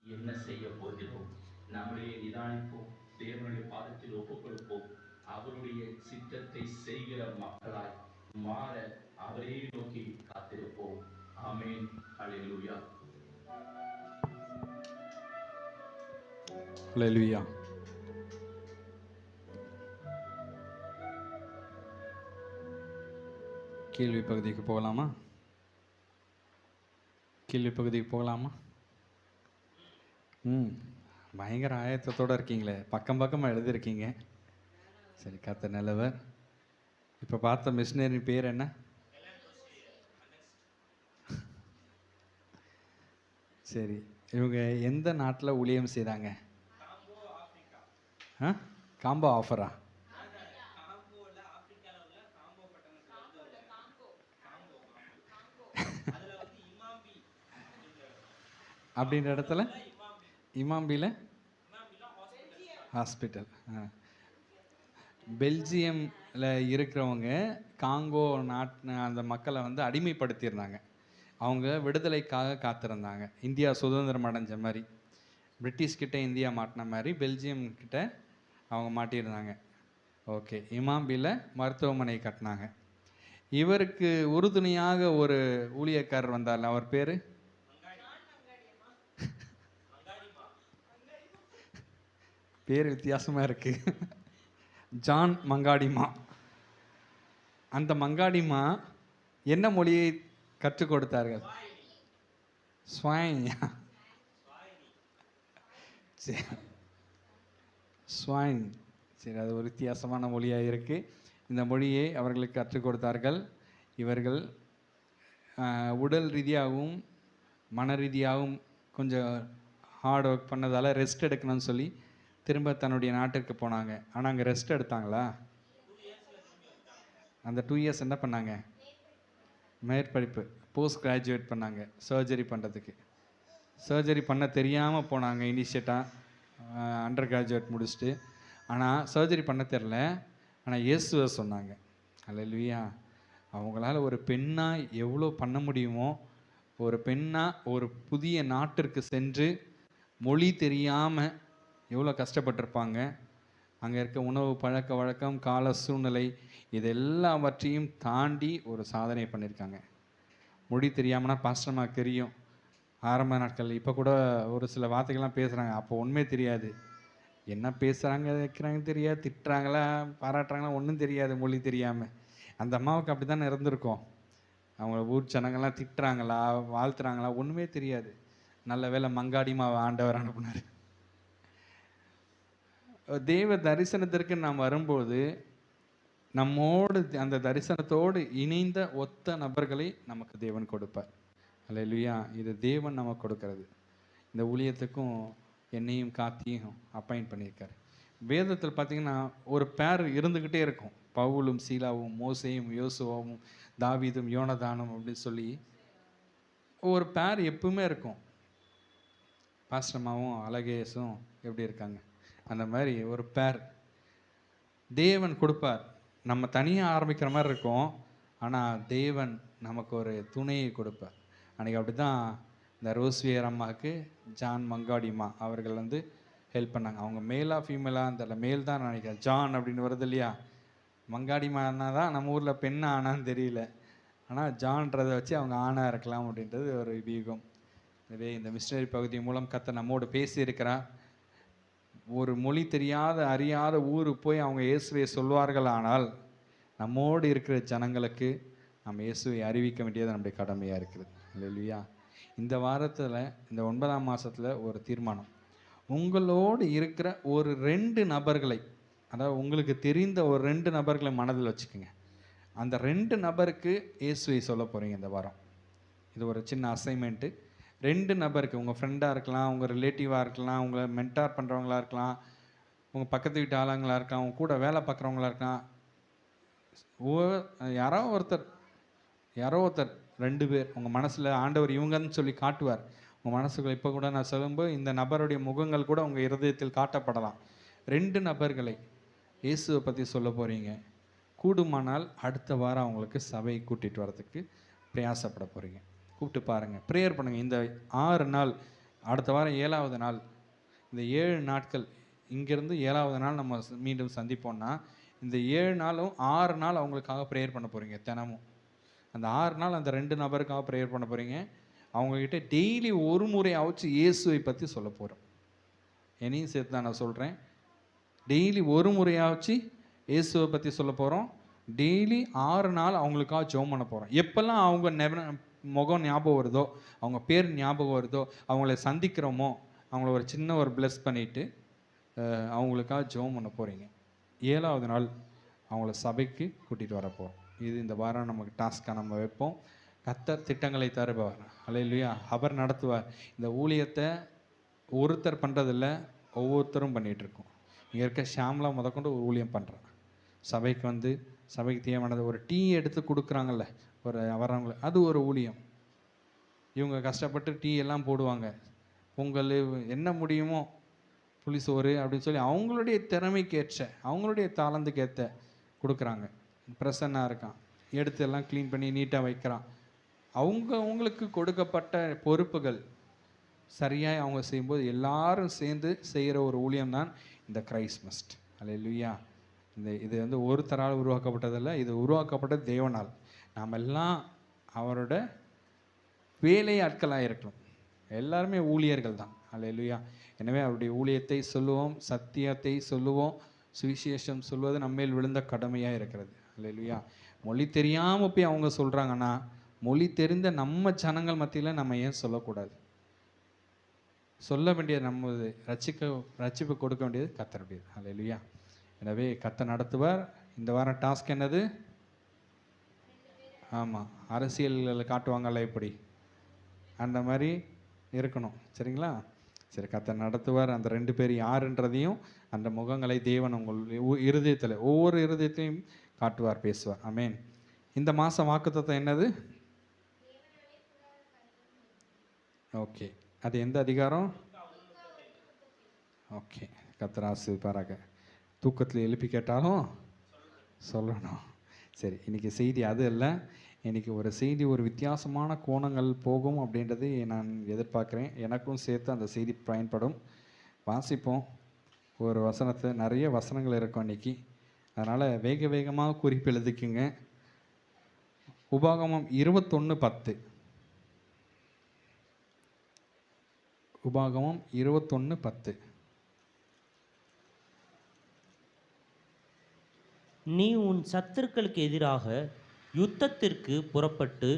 என்ன செய்ய போகிறோம்? நம்மளையே நிதானிப்போம், தேவனுடைய பாதத்தில் ஒப்புக் கொடுப்போம். அவருடைய சித்தத்தை செய்கிற மக்களாய் மாற அவரே நோக்கி காத்திருப்போம். ஆமென். ஹல்லேலூயா. ஹல்லேலூயா. கேள்வி பகுதிக்கு போகலாமா? கேள்வி பகுதிக்கு போகலாமா? பயங்கர ஆயத்தத்தோடு இருக்கீங்களே, பக்கம் பக்கமாக எழுதியிருக்கீங்க. சரி, கர்த்தர் நல்லவர். இப்போ பார்த்த மிஷினரி பேர் என்ன? சரி, இவங்க எந்த நாட்டில் ஊழியம் செய்தாங்க? காம்போ ஆஃபரா? அப்படின்ற இடத்துல இமாம்பியில் ஹாஸ்பிட்டல். பெல்ஜியமில் இருக்கிறவங்க காங்கோ அந்த மக்களை வந்து அடிமைப்படுத்தியிருந்தாங்க. அவங்க விடுதலைக்காக காத்திருந்தாங்க. இந்தியா சுதந்திரம் அடைஞ்ச மாதிரி, பிரிட்டிஷ்கிட்ட இந்தியா மாட்டின மாதிரி பெல்ஜியம் கிட்ட அவங்க மாட்டியிருந்தாங்க. ஓகே, இமாம்பியில் மருத்துவமனை கட்டினாங்க. இவருக்கு உறுதுணையாக ஒரு ஊழியக்காரர் வந்தார். அவர் பேர் வித்தியாசமாக இருக்கு. ஜான் மங்காடிமா. அந்த மங்காடிமா என்ன மொழியை கற்றுக் கொடுத்தார்கள்? ஸ்வாயின். சரி, அது ஒரு வித்தியாசமான மொழியாக இருக்குது. இந்த மொழியை அவர்களுக்கு கற்றுக் கொடுத்தார்கள். இவர்கள் உடல் ரீதியாகவும் மன ரீதியாகவும் கொஞ்சம் ஹார்ட் ஒர்க் பண்ணதால் ரெஸ்ட் எடுக்கணும்னு சொல்லி திரும்ப தன்னுடைய நாட்டிற்கு போனாங்க. ஆனால் அங்கே ரெஸ்ட் எடுத்தாங்களா? அந்த 2 இயர்ஸ் என்ன பண்ணாங்க? மேற்படிப்பு, போஸ்ட் கிராஜுவேட் பண்ணாங்க. சர்ஜரி பண்ணுறதுக்கு. சர்ஜரி பண்ண தெரியாமல் போனாங்க இனிஷியேட்டாக அண்டர் கிராஜுவேட் முடிச்சுட்டு. ஆனால் சர்ஜரி பண்ண தெரில, ஆனால் இயேசுவை சொன்னாங்க. அல்லேலூயா. அவங்களால ஒரு பெண்ணாக எவ்வளோ பண்ண முடியுமோ, ஒரு பெண்ணாக ஒரு புதிய நாட்டிற்கு சென்று மொழி தெரியாமல் எவ்வளோ கஷ்டப்பட்டிருப்பாங்க. அங்கே இருக்க உணவு பழக்க வழக்கம், கால சூழ்நிலை, இது எல்லாவற்றையும் தாண்டி ஒரு சாதனை பண்ணியிருக்காங்க. மொழி தெரியாமனா பாஸ்டர்மாக்கு தெரியும் ஆரம்ப நாட்கள். இப்போ கூட ஒரு சில வார்த்தைகள்லாம் பேசுகிறாங்க, அப்போ ஒன்றுமே தெரியாது. என்ன பேசுகிறாங்க வைக்கிறாங்க தெரியாது, திட்டுறாங்களா பாராட்டுறாங்களா ஒன்றும் தெரியாது மொழி தெரியாமல். அந்த அம்மாவுக்கு அப்படி தானே இருந்திருக்கோம். அவங்க ஊர் ஜனங்கள்லாம் திட்டுறாங்களா வாழ்த்துறாங்களா ஒன்றுமே தெரியாது. நல்ல வேளை மங்காடிமாவை ஆண்டவர் அனுப்புனார். தேவ தரிசனத்திற்கு நாம் வரும்போது நம்மோடு அந்த தரிசனத்தோடு இணைந்த ஒத்த நபர்களை நமக்கு தேவன் கொடுப்பார். அல்லேலூயா. இது தேவன் நமக்கு கொடுக்கறது. இந்த ஊழியத்துக்கும் என்னையும் காத்தியும் அப்பாயிண்ட் பண்ணியிருக்காரு. வேதத்தில் பார்த்தீங்கன்னா ஒரு பேர் இருந்துக்கிட்டே இருக்கும். பவுலும் சீலாவும், மோசேயும் யோசுவாவும், தாவீதும் யோனதானும் அப்படின்னு சொல்லி ஒரு பேர் எப்பவுமே இருக்கும். பாஸ்டமாவும் அழகேசும் எப்படி இருக்காங்க, அந்த மாதிரி ஒரு பேர் தேவன் கொடுப்பார். நம்ம தனியாக ஆரம்பிக்கிற மாதிரி இருக்கும், ஆனால் தேவன் நமக்கு ஒரு துணையை கொடுப்பார். அன்றைக்கி அப்படி தான் இந்த ரோஸ்வியர் அம்மாவுக்கு ஜான் மங்காடிமா அவர்கள் வந்து ஹெல்ப் பண்ணாங்க. அவங்க மேலா ஃபீமேலாக அந்த மேல் தான் நினைக்கிறேன். ஜான் அப்படின்னு வருது இல்லையா? மங்காடிமானா தான் நம்ம ஊரில் பெண்ணா ஆனான்னு தெரியல, ஆனால் ஜான்றதை வச்சு அவங்க ஆணாக இருக்கலாம் அப்படின்றது ஒரு வியூகம். எனவே இந்த மிஷனரி பகுதி மூலம் கர்த்தர் நம்மோடு பேசியிருக்கிறார். ஒரு மொழி தெரியாத அறியாத ஊருக்கு போய் அவங்க இயேசுவை சொல்வார்கள், ஆனால் நம்மோடு இருக்கிற ஜனங்களுக்கு நம்ம இயேசுவை அறிவிக்க வேண்டியது நம்முடைய கடமையாக இருக்குது. இல்லையா? இந்த வாரத்தில் இந்த 9ஆம் மாதத்தில் ஒரு தீர்மானம், உங்களோடு இருக்கிற ஒரு 2 நபர்களை, அதாவது உங்களுக்கு தெரிந்த ஒரு 2 நபர்களை மனதில் வச்சுக்கோங்க. அந்த 2 நபருக்கு இயேசுவை சொல்ல போகிறீங்க இந்த வாரம். இது ஒரு சின்ன அசைன்மெண்ட்டு. 2 நபருக்கு, உங்கள் ஃப்ரெண்டாக இருக்கலாம், உங்கள் ரிலேட்டிவாக இருக்கலாம், உங்களை மென்டார் பண்ணுறவங்களா இருக்கலாம், உங்கள் பக்கத்து வீட்டு ஆளுங்களாக இருக்கலாம், உங்கள் கூட வேலை பார்க்குறவங்களா இருக்கலாம், யாரோ ஒருத்தர் 2 பேர் உங்கள் மனசில் ஆண்டவர் இவங்கன்னு சொல்லி காட்டுவார். உங்கள் மனசுக்குள்ள இப்போ கூட நான் சொல்லும்போது இந்த நபருடைய முகங்கள் கூட உங்கள் இருதயத்தில் காட்டப்படலாம். 2 நபர்களை இயேசுவை பற்றி சொல்ல போகிறீங்க. கூடுமானால் அடுத்த வாரம் அவங்களுக்கு சபை கூட்டிகிட்டு வரதுக்கு பிரயாசப்பட போகிறீங்க. கூப்பிட்டு பாருங்கள், ப்ரேயர் பண்ணுங்கள். இந்த 6 நாள் அடுத்த வாரம் 7வது நாள், இந்த 7 நாட்கள் இங்கேருந்து 7வது நாள் நம்ம மீண்டும் சந்திப்போம்னா, இந்த 7 நாளும் 6 நாள் அவங்களுக்காக ப்ரேயர் பண்ண போகிறீங்க தினமும். அந்த 6 நாள் அந்த 2 நபருக்காக ப்ரேயர் பண்ண போகிறீங்க. அவங்கக்கிட்ட டெய்லி ஒரு முறையாவது இயேசுவை பற்றி சொல்ல போகிறோம். என்னையும் சேர்த்து தான் நான் சொல்கிறேன். டெய்லி ஒரு முறையாச்சு இயேசுவை பற்றி சொல்ல போகிறோம். டெய்லி 6 நாள் அவங்களுக்காக ஜெபம் பண்ண போகிறோம். எப்போல்லாம் அவங்க முகம் ஞாபகம் வருதோ, அவங்க பேர் ஞாபகம் வருதோ, அவங்கள சந்திக்கிறோமோ, அவங்கள ஒரு சின்ன ஒரு பிளஸ் பண்ணிவிட்டு அவங்களுக்காக ஜெபம் பண்ண போகிறீங்க. 7வது நாள் அவங்கள சபைக்கு கூட்டிகிட்டு வர போகிறோம். இது இந்த வாரம் நமக்கு டாஸ்க்காக நம்ம வைப்போம். கர்த்தர் திட்டங்களை தருபவர். அல்லேலூயா. அவர் நடத்துவார். இந்த ஊழியத்தை ஒருத்தர் பண்ணுறதில்ல, ஒவ்வொருத்தரும் பண்ணிகிட்ருக்கோம். இங்கே இருக்க ஷாம்லா முதற்கொண்டு ஒரு ஊழியம் பண்ணுறான். சபைக்கு வந்து சபைக்கு தேவையானது ஒரு டீ எடுத்து கொடுக்குறாங்கல்ல ஒரு வரவங்களை, அது ஒரு ஊழியம். இவங்க கஷ்டப்பட்டு டீ எல்லாம் போடுவாங்க. பொங்கல் என்ன முடியுமோ புளிசோறு அப்படின்னு சொல்லி அவங்களுடைய திறமைக்கேற்ற அவங்களுடைய தாளந்துக்கேற்ற கொடுக்குறாங்க. பிரசன்னாக இருக்கான், எடுத்து எல்லாம் க்ளீன் பண்ணி நீட்டாக வைக்கிறான். அவங்களுக்கு கொடுக்கப்பட்ட பொறுப்புகள் சரியாக அவங்க செய்யும்போது எல்லாரும் சேர்ந்து செய்கிற ஒரு ஊழியம் தான் இந்த கிரைஸ்ட் மஸ்ட். அல்லேலூயா. இது வந்து ஒருத்தரால் உருவாக்கப்பட்டதில்லை, இது உருவாக்கப்பட்ட தேவனால். நாம் எல்லாம் அவரோட வேலை ஆட்களாக இருக்கணும். எல்லாருமே ஊழியர்கள் தான். அல்லேலூயா. எனவே அவருடைய ஊழியத்தை சொல்லுவோம், சத்தியத்தை சொல்லுவோம். சுவிசேஷம் சொல்வது நம்மேல் விழுந்த கடமையாக இருக்கிறது. அல்லேலூயா. மொழி தெரியாமல் போய் அவங்க சொல்கிறாங்கன்னா, மொழி தெரிந்த நம்ம ஜனங்கள் மத்தியில் நம்ம ஏன் சொல்லக்கூடாது? சொல்ல வேண்டியது நம்ம, ரட்சிப்பு கொடுக்க வேண்டியது கர்த்தருடையது. அல்லேலூயா. எனவே கர்த்தர் நடத்துவார். இந்த வாரம் டாஸ்க் என்னது? ஆமாம், அரசியலில் காட்டுவாங்கல்ல இப்படி, அந்த மாதிரி இருக்கணும். சரிங்களா? சரி, கர்த்தர் நடத்துவார். அந்த 2 பேர் யாருன்றதையும் அந்த முகங்களை தேவன் உங்கள் இருதயத்தில் ஒவ்வொரு இருதயத்தையும் காட்டுவார், பேசுவார். ஆமென். இந்த மாதம் வாக்குத்தத்தம் என்னது? ஓகே, அது எந்த அதிகாரம்? ஓகே, கர்த்தர் ஆசீர்வதிப்பாராக. தூக்கத்தில் எழுப்பி கேட்டாலும் சொல்லணும். சரி, இன்றைக்கி செய்தி அது இல்லை. இன்றைக்கி ஒரு செய்தி ஒரு வித்தியாசமான கோணங்கள் போகும் அப்படின்றது நான் எதிர்பார்க்குறேன். எனக்கும் சேர்த்து அந்த செய்தி பயன்படும். வாசிப்போம் ஒரு வசனத்தை. நிறைய வசனங்கள் இருக்கும் இன்றைக்கி, அதனால் வேகமாக குறிப்பு எழுதிக்குங்க. உபாகமம் 21:10. உபாகமம் 21:10. நீ உன் சத்துருக்களுக்கு எதிராக யுத்தத்திற்கு புறப்பட்டு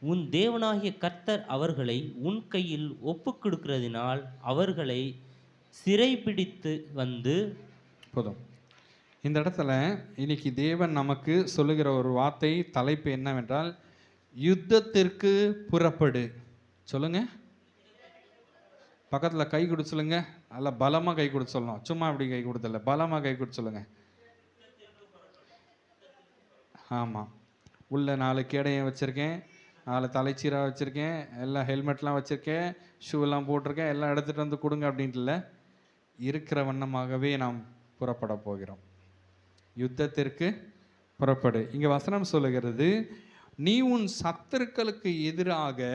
உன் தேவனாகிய கர்த்தர் அவர்களை உன் கையில் ஒப்புக்கொடுக்கிறதினால் அவர்களை சிறைபிடித்து வந்து. போதும். இந்த இடத்துல இன்னைக்கு தேவன் நமக்கு சொல்லுகிற ஒரு வார்த்தை, தலைப்பு என்னவென்றால் யுத்தத்திற்கு புறப்படு. சொல்லுங்க, பக்கத்தில் கை கொடுத்து சொல்லுங்க. நல்லா பலமாக கை கொடுத்து சொல்லணும். சும்மா அப்படி கை கொடுத்தல, பலமாக கை கொடுத்து சொல்லுங்க. ஆமாம், உள்ள 4 கேடையும் வச்சுருக்கேன், 4 தலைச்சீராக வச்சுருக்கேன், எல்லாம் ஹெல்மெட்லாம் வச்சுருக்கேன், ஷூலாம் போட்டிருக்கேன், எல்லாம் எடுத்துகிட்டு வந்து கொடுங்க அப்படின்ட்டு இல்லை. இருக்கிற வண்ணமாகவே நாம் புறப்பட போகிறோம். யுத்தத்திற்கு புறப்படு. இங்கே வசனம் சொல்லுகிறது, நீ உன் சத்துருக்களுக்கு எதிராக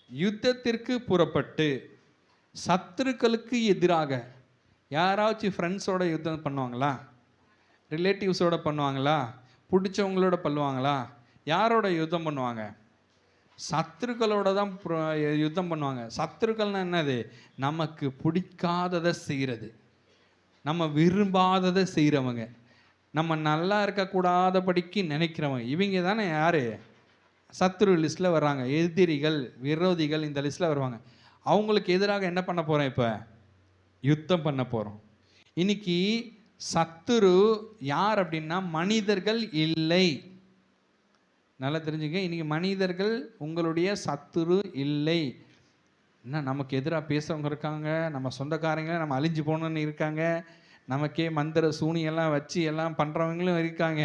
யுத்தத்திற்கு புறப்பட்டு. சத்துருக்களுக்கு எதிராக யாராச்சும் ஃப்ரெண்ட்ஸோட யுத்தம் பண்ணுவாங்களா? ரிலேட்டிவ்ஸோட பண்ணுவாங்களா? பிடிச்சவங்களோட பண்ணுவாங்களா? யாரோட யுத்தம் பண்ணுவாங்க? சத்துருக்களோட தான் யுத்தம் பண்ணுவாங்க. சத்துருக்கள்னா என்னது? நமக்கு பிடிக்காததை செய்கிறது, நம்ம விரும்பாததை செய்கிறவங்க, நம்ம நல்லா இருக்கக்கூடாதபடிக்கு நினைக்கிறவங்க. இவங்க தானே யார்? சத்துரு லிஸ்ட்டில் வர்றாங்க. எதிரிகள், விரோதிகள் இந்த லிஸ்ட்டில் வருவாங்க. அவங்களுக்கு எதிராக என்ன பண்ண போகிறோம்? இப்போ யுத்தம் பண்ண போகிறோம். இன்னைக்கு சத்துரு யார் அப்படின்னா மனிதர்கள் இல்லை. நல்லா தெரிஞ்சுங்க, இன்னைக்கு மனிதர்கள் உங்களுடைய சத்துரு இல்லை. என்ன, நமக்கு எதிராக பேசுகிறவங்க இருக்காங்க, நம்ம சொந்தக்காரங்க நம்ம அழிஞ்சு போகணுன்னு இருக்காங்க, நமக்கே மந்திர சூனியெல்லாம் வச்சு எல்லாம் பண்ணுறவங்களும் இருக்காங்க.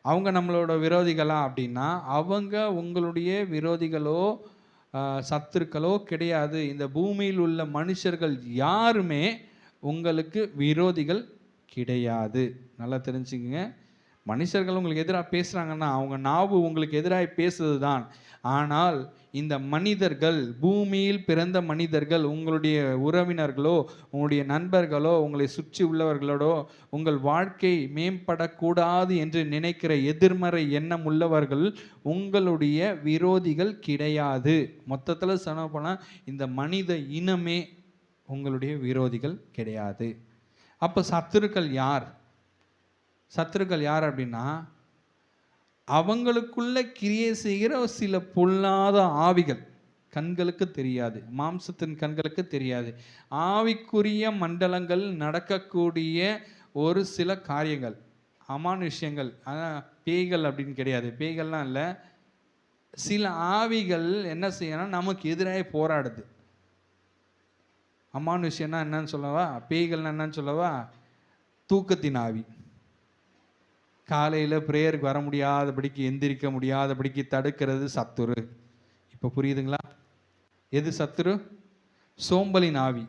அவங்க நம்மளோட விரோதிகளா அப்படின்னா அவங்க உங்களுடைய விரோதிகளோ சத்துருக்களோ கிடையாது. இந்த பூமியில் உள்ள மனுஷர்கள் யாருமே உங்களுக்கு விரோதிகள் கிடையாது. நல்லா தெரிஞ்சுக்கங்க. மனுஷர்கள் உங்களுக்கு எதிராக பேசுகிறாங்கன்னா அவங்க நாவு உங்களுக்கு எதிராக பேசுறது தான். ஆனால் இந்த மனிதர்கள், பூமியில் பிறந்த மனிதர்கள், உங்களுடைய உறவினர்களோ, உங்களுடைய நண்பர்களோ, உங்களை சுற்றி உள்ளவர்களோடோ உங்கள் வாழ்க்கை மேம்படக்கூடாது என்று நினைக்கிற எதிர்மறை எண்ணம் உள்ளவர்கள் உங்களுடைய விரோதிகள் கிடையாது. மொத்தத்தில் சொன்ன போனால் இந்த மனித இனமே உங்களுடைய விரோதிகள் கிடையாது. அப்போ சத்துருக்கள் யார்? சத்துருக்கள் யார் அப்படின்னா, அவங்களுக்குள்ள கிரியை செய்கிற சில பொல்லாத ஆவிகள். கண்களுக்கு தெரியாது, மாம்சத்தின் கண்களுக்கு தெரியாது. ஆவிக்குரிய மண்டலங்கள் நடக்கக்கூடிய ஒரு சில காரியங்கள், அமானுஷ்யங்கள். ஆனால் பேய்கள் அப்படின்னு கிடையாது, பேய்கள்லாம் இல்லை. சில ஆவிகள் என்ன செய்யணும், நமக்கு எதிராக போராடுது. அமானுஷ்யம்னா என்னன்னு சொல்லவா, பேய்கள்னா என்னன்னு சொல்லவா, தூக்கத்தின் ஆவி. காலையில் ப்ரேயருக்கு வர முடியாதபடிக்கு, எந்திரிக்க முடியாதபடிக்கு தடுக்கிறது சத்துரு. இப்போ புரியுதுங்களா? எது சத்துரு? சோம்பலின் ஆவி.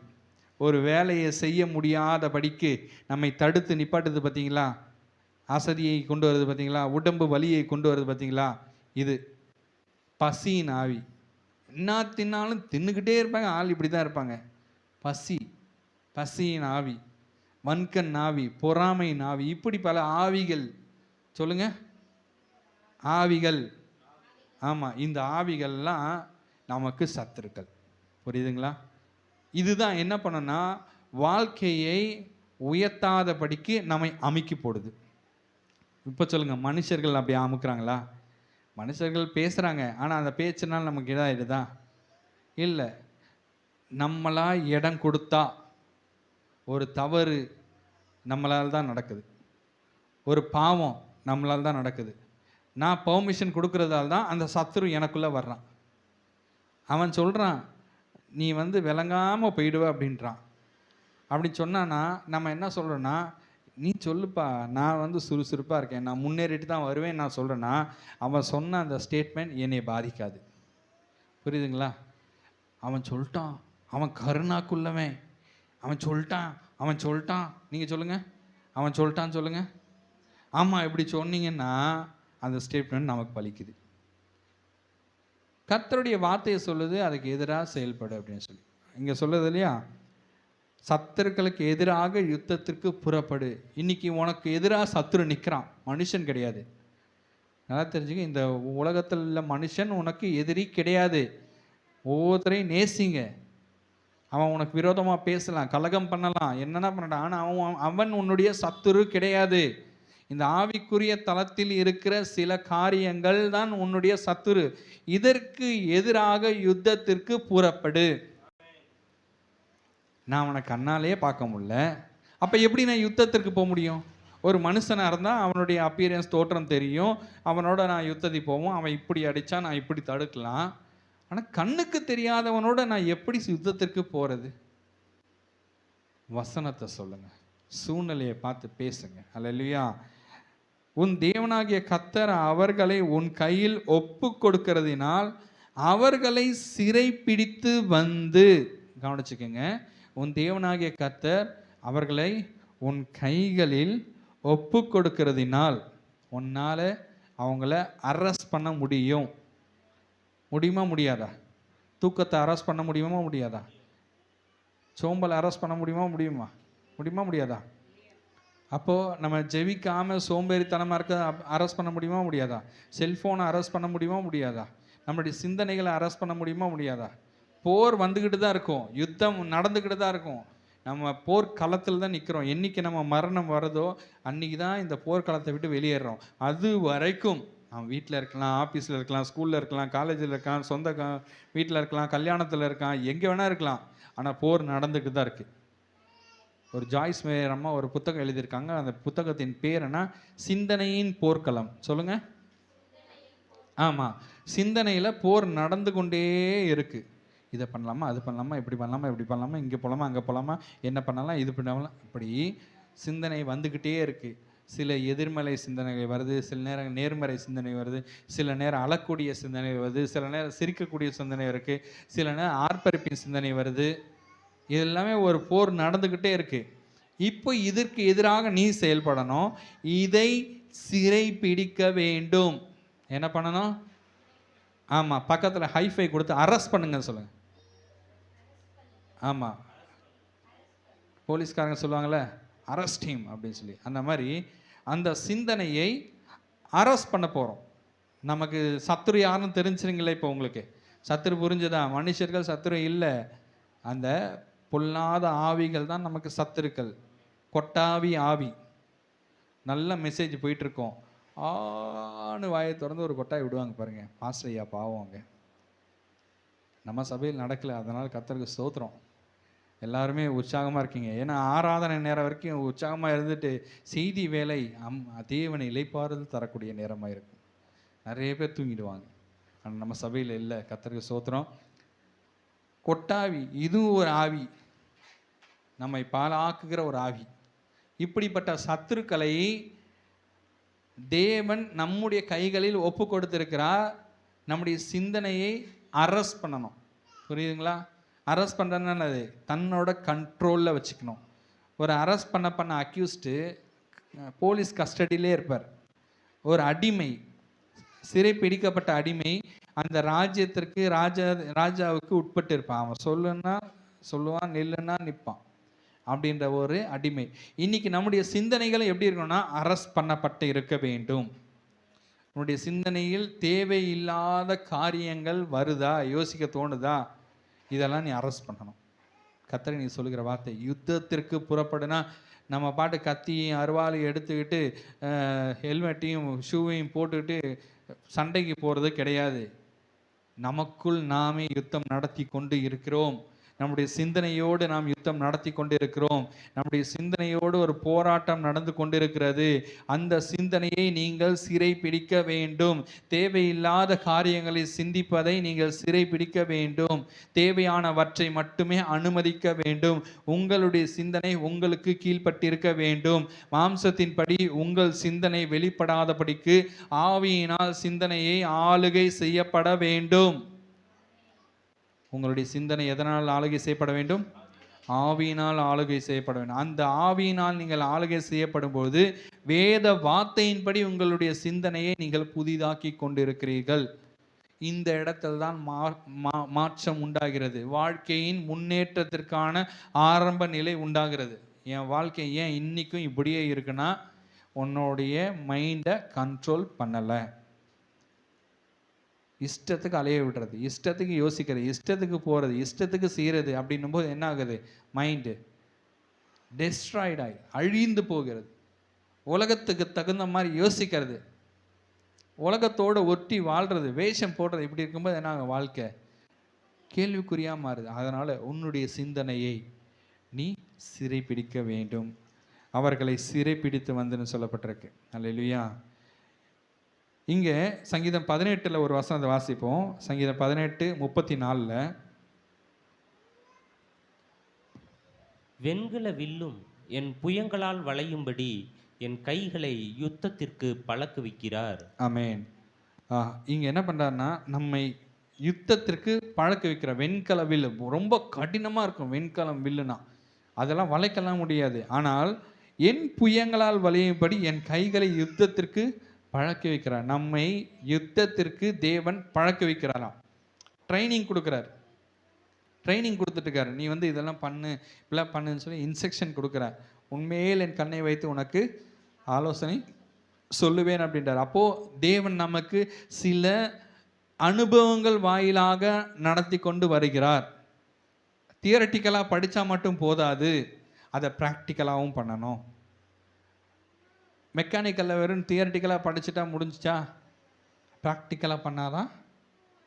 ஒரு வேலையை செய்ய முடியாதபடிக்கு நம்மை தடுத்து நிப்பாட்டுது பார்த்தீங்களா? அசதியை கொண்டு வருது பார்த்தீங்களா? உடம்பு வலியை கொண்டு வருது பார்த்தீங்களா? இது பசியின் ஆவி. என்ன தின்னாலும் தின்னுக்கிட்டே இருப்பாங்க, ஆள் இப்படி தான் இருப்பாங்க. பசியின் ஆவி, வன்கண் ஆவி, பொறாமையின் ஆவி, இப்படி பல ஆவிகள். சொல்லுங்க, ஆவிகள். ஆமாம், இந்த ஆவிகள்லாம் நமக்கு சத்துருக்கள். புரியுதுங்களா? இதுதான் என்ன பண்ணனா, வாழ்க்கையை உயர்த்தாதபடிக்கு நம்மை அமுக்கி போடுது. இப்போ சொல்லுங்க, மனுஷர்கள் அப்படி அமுக்குறாங்களா? மனுஷர்கள் பேசுகிறாங்க, ஆனால் அந்த பேச்சுனால நமக்கு இதாகிடுதா? இல்லை. நம்மளா இடம் கொடுத்தா ஒரு தவறு நம்மளால் தான் நடக்குது, ஒரு பாவம் நம்மளால் தான் நடக்குது. நான் பெர்மிஷன் கொடுக்கறதால தான் அந்த சத்துரு எனக்குள்ளே வர்றான். அவன் சொல்கிறான், நீ விளங்காமல் போயிடுவ அப்படின்றான். அப்படி சொன்னான்னா நம்ம என்ன சொல்கிறோன்னா, நீ சொல்லுப்பா, நான் சுறுசுறுப்பாக இருக்கேன், நான் முன்னேறிட்டு தான் வருவேன் நான் சொல்கிறேன்னா, அவன் சொன்ன அந்த ஸ்டேட்மெண்ட் என்னை பாதிக்காது. புரியுதுங்களா? அவன் சொல்லிட்டான், அவன் கருணாக்குள்ளவன், அவன் சொல்லிட்டான். நீங்கள் சொல்லுங்கள், அவன் சொல்லிட்டான்னு சொல்லுங்கள். ஆமாம், இப்படி சொன்னீங்கன்னா அந்த ஸ்டேட்மெண்ட் நமக்கு பலிக்குது. கர்த்தருடைய வார்த்தையை சொல்லுது, அதுக்கு எதிராக செயல்படு அப்படின்னு சொல்லி இங்கே சொல்லுது இல்லையா? சத்துருக்களுக்கு எதிராக யுத்தத்திற்கு புறப்படு. இன்னைக்கு உனக்கு எதிராக சத்துரு நிற்கிறான், மனுஷன் கிடையாது. நல்லா தெரிஞ்சுக்க, இந்த உலகத்தில் உள்ள மனுஷன் உனக்கு எதிரி கிடையாது. ஒவ்வொருத்தரையும் நேசிங்க. அவன் உனக்கு விரோதமாக பேசலாம், கலகம் பண்ணலாம், என்னென்ன பண்ணலாம், ஆனால் அவன் உன்னுடைய சத்துரு கிடையாது. இந்த ஆவிக்குரிய தளத்தில் இருக்கிற சில காரியங்கள் தான் உன்னுடைய சத்துரு. இதற்கு எதிராக யுத்தத்திற்கு புறப்படு. நான் அவனை கண்ணாலேயே பார்க்க முடியல, அப்போ எப்படி நான் யுத்தத்திற்கு போக முடியும்? ஒரு மனுஷனாக இருந்தால் அவனுடைய அப்பியரன்ஸ், தோற்றம் தெரியும், அவனோட நான் யுத்தத்துக்கு போவோம், அவன் இப்படி அடித்தா நான் இப்படி தடுக்கலாம். ஆனால் கண்ணுக்கு தெரியாதவனோட நான் எப்படி யுத்தத்திற்கு போகிறது? வசனத்தை சொல்லுங்க, சூழ்நிலையை பார்த்து பேசுங்க. அல்லேலூயா. உன் தேவனாகிய கர்த்தர் அவர்களை உன் கையில் ஒப்பு கொடுக்கிறதினால் அவர்களை சிறை பிடித்து வந்து, கவனிச்சுக்கோங்க, உன் தேவனாகிய கர்த்தர் அவர்களை உன் கைகளில் ஒப்பு கொடுக்கிறதினால் உன்னால் அவங்கள அரெஸ்ட் பண்ண முடியுமா முடியாதா? தூக்கத்தை அரெஸ்ட் பண்ண முடியாதா? சோம்பலை அரெஸ்ட் பண்ண முடியுமா முடியாதா? அப்போது நம்ம ஜெபிக்காமல் சோம்பேறித்தனமாக இருக்க அரெஸ்ட் பண்ண முடியாதா? செல்ஃபோனை அரெஸ்ட் பண்ண முடியாதா? நம்மளுடைய சிந்தனைகளை அரெஸ்ட் பண்ண முடியாதா? போர் வந்துக்கிட்டு தான் இருக்கும், யுத்தம் நடந்துக்கிட்டு தான் இருக்கும். நம்ம போர்க்களத்தில் தான் நிற்கிறோம். என்றைக்கு நம்ம மரணம் வருதோ அன்றைக்கி தான் இந்த போர்க்களத்தை விட்டு வெளியேறோம். அது வரைக்கும் நம்ம வீட்டில் இருக்கலாம், ஆஃபீஸில் இருக்கலாம், ஸ்கூலில் இருக்கலாம், காலேஜில் இருக்கலாம், சொந்த வீட்டில் இருக்கலாம், கல்யாணத்தில் இருக்கலாம், எங்கே வேணால் இருக்கலாம். ஆனால் போர் நடந்துக்கிட்டு தான் இருக்குது. ஒரு ஜாய்ஸ் மேயர் அம்மா ஒரு புத்தகம் எழுதியிருக்காங்க. அந்த புத்தகத்தின் பேர் என்ன? சிந்தனையின் போர்க்களம். சொல்லுங்க. ஆமாம், சிந்தனையில் போர் நடந்து கொண்டே இருக்குது. இதை பண்ணலாமா, அது பண்ணலாமா, இப்படி பண்ணலாமா, இங்கே போகலாமா, அங்கே போகலாமா, என்ன பண்ணலாம், இது பண்ணலாம், இப்படி சிந்தனை வந்துக்கிட்டே இருக்குது. சில எதிர்மறை சிந்தனைகள் வருது, சில நேரம் நேர்மறை சிந்தனை வருது, சில நேரம் அழக்கூடிய சிந்தனை வருது, சில நேரம் சிரிக்கக்கூடிய சிந்தனை இருக்குது, சில நேரம் ஆர்ப்பரிப்பின் சிந்தனை வருது. இது எல்லாமே ஒரு போர் நடந்துக்கிட்டே இருக்கு. இப்போ இதற்கு எதிராக நீ செயல்படணும். இதை சிறை பிடிக்க வேண்டும். என்ன பண்ணணும்? ஆமாம், பக்கத்தில் ஹைஃபை கொடுத்து அரெஸ்ட் பண்ணுங்கன்னு சொல்லுங்கள். ஆமாம், போலீஸ்காரங்க சொல்லுவாங்கள்ல அரெஸ்ட் ஹிம் அப்படின்னு சொல்லி, அந்த மாதிரி அந்த சிந்தனையை அரெஸ்ட் பண்ண போகிறோம். நமக்கு சத்துரு யாருன்னு தெரிஞ்சுருங்களே. இப்போ உங்களுக்கு சத்துரு புரிஞ்சுதா? மனுஷர்கள் சத்துரு இல்லை, அந்த பொல்லாத ஆவிகள் தான் நமக்கு சத்துருக்கள். கொட்டாவி ஆவி. நல்ல மெசேஜ் போயிட்டுருக்கோம், ஆன்னு வாயை திறந்து ஒரு கொட்டாய் விடுவாங்க பாருங்க. பாஸ்டர் ஐயா பாவம், அங்கே நம்ம சபையில் நடக்கலை, அதனால் கர்த்தருக்கு ஸ்தோத்திரம். எல்லாருமே உற்சாகமாக இருக்கீங்க. ஏன்னா ஆராதனை நேரம் வரைக்கும் உற்சாகமாக இருந்துட்டு செய்தி வேலை தேவனை இளைப்பாறுதல் தரக்கூடிய நேரமாக இருக்கும். நிறைய பேர் தூங்கிடுவாங்க. ஆனால் நம்ம சபையில் இல்லை, கர்த்தருக்கு ஸ்தோத்திரம். கொட்டாவி இதுவும் ஒரு ஆவி, நம்மை பாழாக்குகிற ஒரு ஆவி. இப்படிப்பட்ட சத்துருக்களை தேவன் நம்முடைய கைகளில் ஒப்பு கொடுத்திருக்கிறார். நம்முடைய சிந்தனையை அரெஸ்ட் பண்ணணும். புரியுதுங்களா? அரெஸ்ட் பண்ணுறதுன்னா அது தன்னோட கண்ட்ரோலில் வச்சுக்கணும். ஒரு அரெஸ்ட் பண்ண அக்யூஸ்டு போலீஸ் கஸ்டடியிலே இருப்பார். ஒரு அடிமை, சிறை பிடிக்கப்பட்ட அடிமை அந்த ராஜ்யத்திற்கு ராஜாவுக்கு உட்பட்டு இருப்பான். அவன் சொல்லுன்னா சொல்லுவான், நில்லுன்னா நிற்பான். அப்படின்ற ஒரு அடிமை. இன்னைக்கு நம்முடைய சிந்தனைகள் எப்படி இருக்கணும்னா அரெஸ்ட் பண்ணப்பட்டு இருக்க வேண்டும். நம்முடைய சிந்தனையில் தேவையில்லாத காரியங்கள் வருதா, யோசிக்க தோணுதா, இதெல்லாம் நீ அரெஸ்ட் பண்ணணும். கர்த்தர் நீ சொல்லுகிற வார்த்தை, யுத்தத்திற்கு புறப்படுனா நம்ம பாட்டு கத்தியும் அருவாளையும் எடுத்துக்கிட்டு ஹெல்மெட்டையும் ஷூவையும் போட்டுக்கிட்டு சண்டைக்கு போகிறது கிடையாது. நமக்குள் நாமே யுத்தம் நடத்தி கொண்டு இருக்கிறோம். நம்முடைய சிந்தனையோடு நாம் யுத்தம் நடத்தி கொண்டிருக்கிறோம். நம்முடைய சிந்தனையோடு ஒரு போராட்டம் நடந்து கொண்டிருக்கிறது. அந்த சிந்தனையை நீங்கள் சிறை பிடிக்க வேண்டும். தேவையில்லாத காரியங்களை சிந்திப்பதை நீங்கள் சிறை பிடிக்க வேண்டும். தேவையானவற்றை மட்டுமே அனுமதிக்க வேண்டும். உங்களுடைய சிந்தனை உங்களுக்கு கீழ்ப்பட்டிருக்க வேண்டும். மாம்சத்தின்படி உங்கள் சிந்தனை வெளிப்படாதபடிக்கு ஆவியினால் சிந்தனையை ஆளுகை செய்யப்பட வேண்டும். உங்களுடைய சிந்தனை எதனால் ஆளுகை செய்யப்பட வேண்டும்? ஆவியினால் ஆளுகை செய்யப்பட வேண்டும். அந்த ஆவியினால் நீங்கள் ஆளுகை செய்யப்படும் போது வேத வார்த்தையின்படி உங்களுடைய சிந்தனையை நீங்கள் புதிதாக்கி கொண்டிருக்கிறீர்கள். இந்த இடத்தில் தான் மாற்றம் உண்டாகிறது. வாழ்க்கையின் முன்னேற்றத்திற்கான ஆரம்ப நிலை உண்டாகிறது. என் வாழ்க்கை ஏன் இன்னைக்கும் இப்படியே இருக்குன்னா, உன்னுடைய மைண்டை கண்ட்ரோல் பண்ணலை. இஷ்டத்துக்கு அலைய விடுறது, இஷ்டத்துக்கு யோசிக்கிறது, இஷ்டத்துக்கு போகிறது, இஷ்டத்துக்கு செய்கிறது. அப்படின்னும் போது என்ன ஆகுது? மைண்டு டெஸ்ட்ராய்ட் ஆகி அழிந்து போகிறது. உலகத்துக்கு தகுந்த மாதிரி யோசிக்கிறது, உலகத்தோடு ஒட்டி வாழ்கிறது, வேஷம் போடுறது. இப்படி இருக்கும்போது என்ன ஆகும்? வாழ்க்கை கேள்விக்குறியாக மாறுது. அதனால் உன்னுடைய சிந்தனையை நீ சிறைப்பிடிக்க வேண்டும். அவர்களை சிறைப்பிடித்து வந்துன்னு சொல்லப்பட்டிருக்கு. அல்லேலூயா. இங்கே சங்கீதம் 18 ஒரு வசனத்தை வாசிப்போம். சங்கீதம் 18:34. வெண்கல வில்லும் என் புயங்களால் வளையும்படி என் கைகளை யுத்தத்திற்கு பழக்குவிக்கிறார். ஆமென். இங்கே என்ன பண்ணுறாருன்னா, நம்மை யுத்தத்திற்கு பழக்க வைக்கிற வெண்கல வில்லு ரொம்ப கடினமாக இருக்கும். வெண்கலம் வில்லுனா அதெல்லாம் வளைக்கலாம் முடியாது. ஆனால் என் புயங்களால் வளையும்படி என் கைகளை யுத்தத்திற்கு பழக்க வைக்கிறார். நம்மை யுத்தத்திற்கு தேவன் பழக்க வைக்கிறாராம். ட்ரைனிங் கொடுக்குறார். ட்ரைனிங் கொடுத்துட்டுருக்காரு. நீ இதெல்லாம் பண்ணு, இப்படிலாம் பண்ணுன்னு சொல்லி இன்ஸ்ட்ரக்ஷன் கொடுக்குறார். உண்மையில் என் கண்ணை வைத்து உனக்கு ஆலோசனை சொல்லுவேன் அப்படின்றார். அப்போது தேவன் நமக்கு சில அனுபவங்கள் வாயிலாக நடத்தி கொண்டு வருகிறார். தியரட்டிக்கலாக படித்தா மட்டும் போதாது, அதை ப்ராக்டிக்கலாகவும் பண்ணணும். மெக்கானிக்கலில் வெறும் தியரட்டிக்கலாக படிச்சுட்டா முடிஞ்சிச்சா? ப்ராக்டிக்கலாக பண்ணாதான்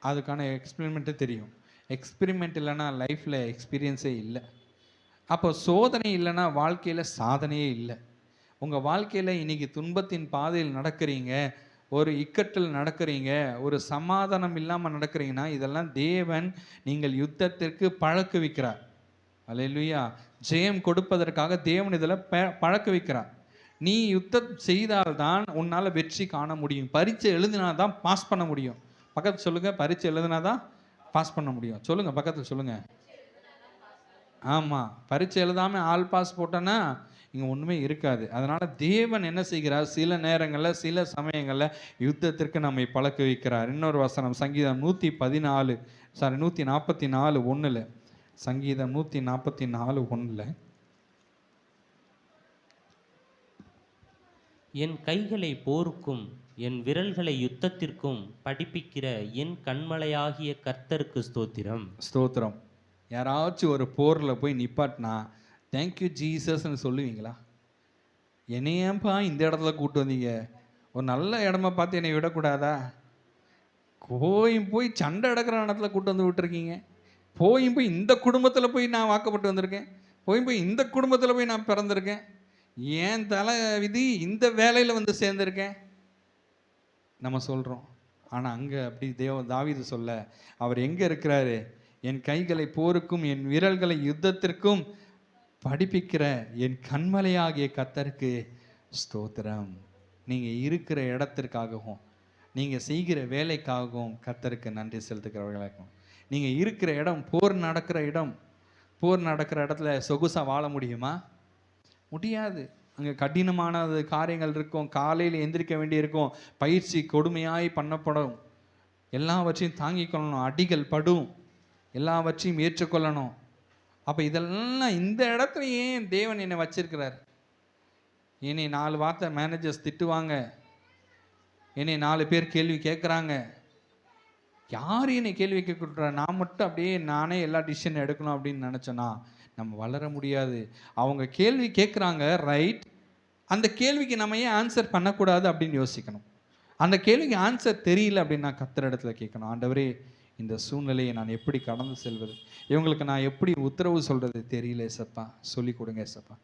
அதுக்கான எக்ஸ்பெரிமெண்ட்டு தெரியும். எக்ஸ்பெரிமெண்ட் இல்லைன்னா லைஃப்பில் எக்ஸ்பீரியன்ஸே இல்லை. அப்போ சோதனை இல்லைன்னா வாழ்க்கையில் சாதனையே இல்லை. உங்கள் வாழ்க்கையில் இன்றைக்கி துன்பத்தின் பாதையில் நடக்கிறீங்க, ஒரு இக்கட்டில் நடக்கிறீங்க, ஒரு சமாதானம் இல்லாமல் நடக்கிறீங்கன்னா, இதெல்லாம் தேவன் நீங்கள் யுத்தத்திற்கு பழக்க வைக்கிறார். அல்லேலூயா. ஜெயம் கொடுப்பதற்காக தேவன் இதில் பழக்க வைக்கிறார். நீ யுத்தம் செய்தால்தான் உன்னால் வெற்றி காண முடியும். பரீட்சை எழுதினாதான் பாஸ் பண்ண முடியும். பக்கத்தில் சொல்லுங்கள், பரீட்சை எழுதினாதான் பாஸ் பண்ண முடியும். சொல்லுங்கள், பக்கத்தில் சொல்லுங்கள். ஆமாம், பரீட்சை எழுதாமல் ஆல் பாஸ் போட்டோன்னா இங்கே ஒன்றுமே இருக்காது. அதனால் தேவன் என்ன செய்கிறார், சில நேரங்களில் சில சமயங்களில் யுத்தத்திற்கு நம்மை பழக்க வைக்கிறார். இன்னொரு வசனம் சங்கீதம் 144:1. சங்கீதம் 144:1. என் கைகளை போருக்கும் என் விரல்களை யுத்தத்திற்கும் படிப்பிக்கிற என் கண்மலையாகிய கர்த்தருக்கு ஸ்தோத்திரம். ஸ்தோத்திரம். யாராச்சும் ஒரு போரில் போய் நிப்பாட்டினா தேங்க்யூ ஜீசஸ்ன்னு சொல்லுவீங்களா? என்னையேப்பா இந்த இடத்துல கூப்பிட்டு வந்தீங்க, ஒரு நல்ல இடமா பார்த்து என்னை விடக்கூடாதா? போய் சண்டை அடக்கிற இடத்துல கூப்பிட்டு வந்து விட்டுருக்கீங்க. போய் இந்த குடும்பத்தில் போய் நான் வாக்கப்பட்டு வந்திருக்கேன். போய் இந்த குடும்பத்தில் போய் நான் பிறந்திருக்கேன். ஏன் தலை விதி இந்த வேலையில் வந்து சேர்ந்திருக்கேன் நம்ம சொல்கிறோம். ஆனால் அங்கே அப்படி தாவீது சொல்ல, அவர் எங்கே இருக்கிறாரு? என் கைகளை போருக்கும் என் விரல்களை யுத்தத்திற்கும் படிப்பிக்கிற என் கண்மலையாகிய கர்த்தருக்கு ஸ்தோத்திரம். நீங்கள் இருக்கிற இடத்திற்காகவும் நீங்கள் செய்கிற வேலைக்காகவும் கர்த்தருக்கு நன்றி செலுத்துகிறவர்களாகும். நீங்கள் இருக்கிற இடம் போர் நடக்கிற இடம். போர் நடக்கிற இடத்துல சொகுசாக வாழ முடியுமா? முடியாது. அங்கே கடினமான காரியங்கள் இருக்கும். காலையில் எந்திரிக்க வேண்டியிருக்கும். பயிற்சி கொடுமையாய் பண்ணப்படும். எல்லாவற்றையும் தாங்கிக் கொள்ளணும். அடிகள் படும். எல்லாவற்றையும் ஏற்றுக்கொள்ளணும். அப்போ இதெல்லாம் இந்த இடத்துல ஏன் தேவன் என்னை வச்சிருக்கிறார்? என்னை 4 வார்த்தை மேனேஜர்ஸ் திட்டுவாங்க, என்னை 4 பேர் கேள்வி கேட்குறாங்க. யார் என்னை கேள்வி கேட்குறா? நான் மட்டும் அப்படியே நானே எல்லா டிசிஷன் எடுக்கணும் அப்படின்னு நினச்சேன்னா நம்ம வளர முடியாது. அவங்க கேள்வி கேட்குறாங்க, ரைட். அந்த கேள்விக்கு நம்ம ஏன் ஆன்சர் பண்ணக்கூடாது அப்படின்னு யோசிக்கணும். அந்த கேள்விக்கு ஆன்சர் தெரியல அப்படின்னு நான் கர்த்தர் இடத்துல கேட்கணும். ஆண்டவரே, இந்த சூழ்நிலையை நான் எப்படி கடந்து செல்வது? இவங்களுக்கு நான் எப்படி உத்தரவு சொல்கிறது தெரியல ஏசப்பா, சொல்லி கொடுங்க ஏசப்பா.